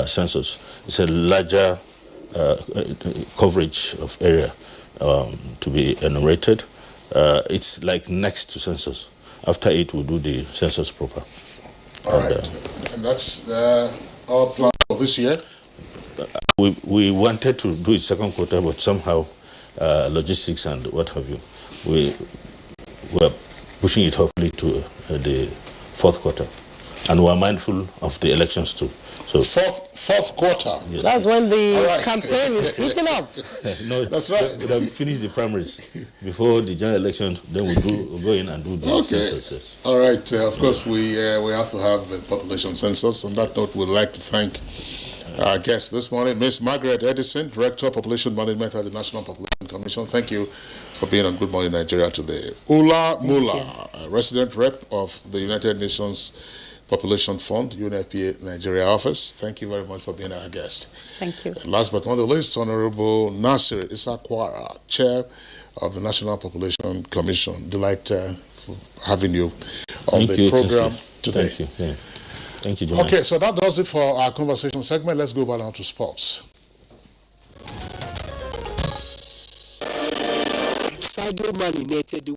census. It's a larger coverage of area to be enumerated. It's like next to census. After it, we'll do the census proper. All right. And that's our plan for this year? We wanted to do it second quarter, but somehow logistics and what have you, we were pushing it hopefully to the fourth quarter. And we're mindful of the elections too. So fourth quarter. Yes. That's when the campaign is heating up. No, that's right. We have finished the primaries before the general election. Then we'll go in and do the census. All right. Of course, we have to have a population census. On that note, we'd like to thank our guest this morning, Ms. Margaret Edison, Director of Population Management at the National Population Commission. Thank you for being on Good Morning Nigeria today. Ula Mula, resident rep of the United Nations Population Fund, UNFPA Nigeria office. Thank you very much for being our guest. Thank you. And last but not the least, Honorable Nasir Isakwara, Chair of the National Population Commission. Delight having you on the program today. Thank you. Yeah. Thank you, John. Okay, so that does it for our conversation segment. Let's go over now to sports. Sadio Man united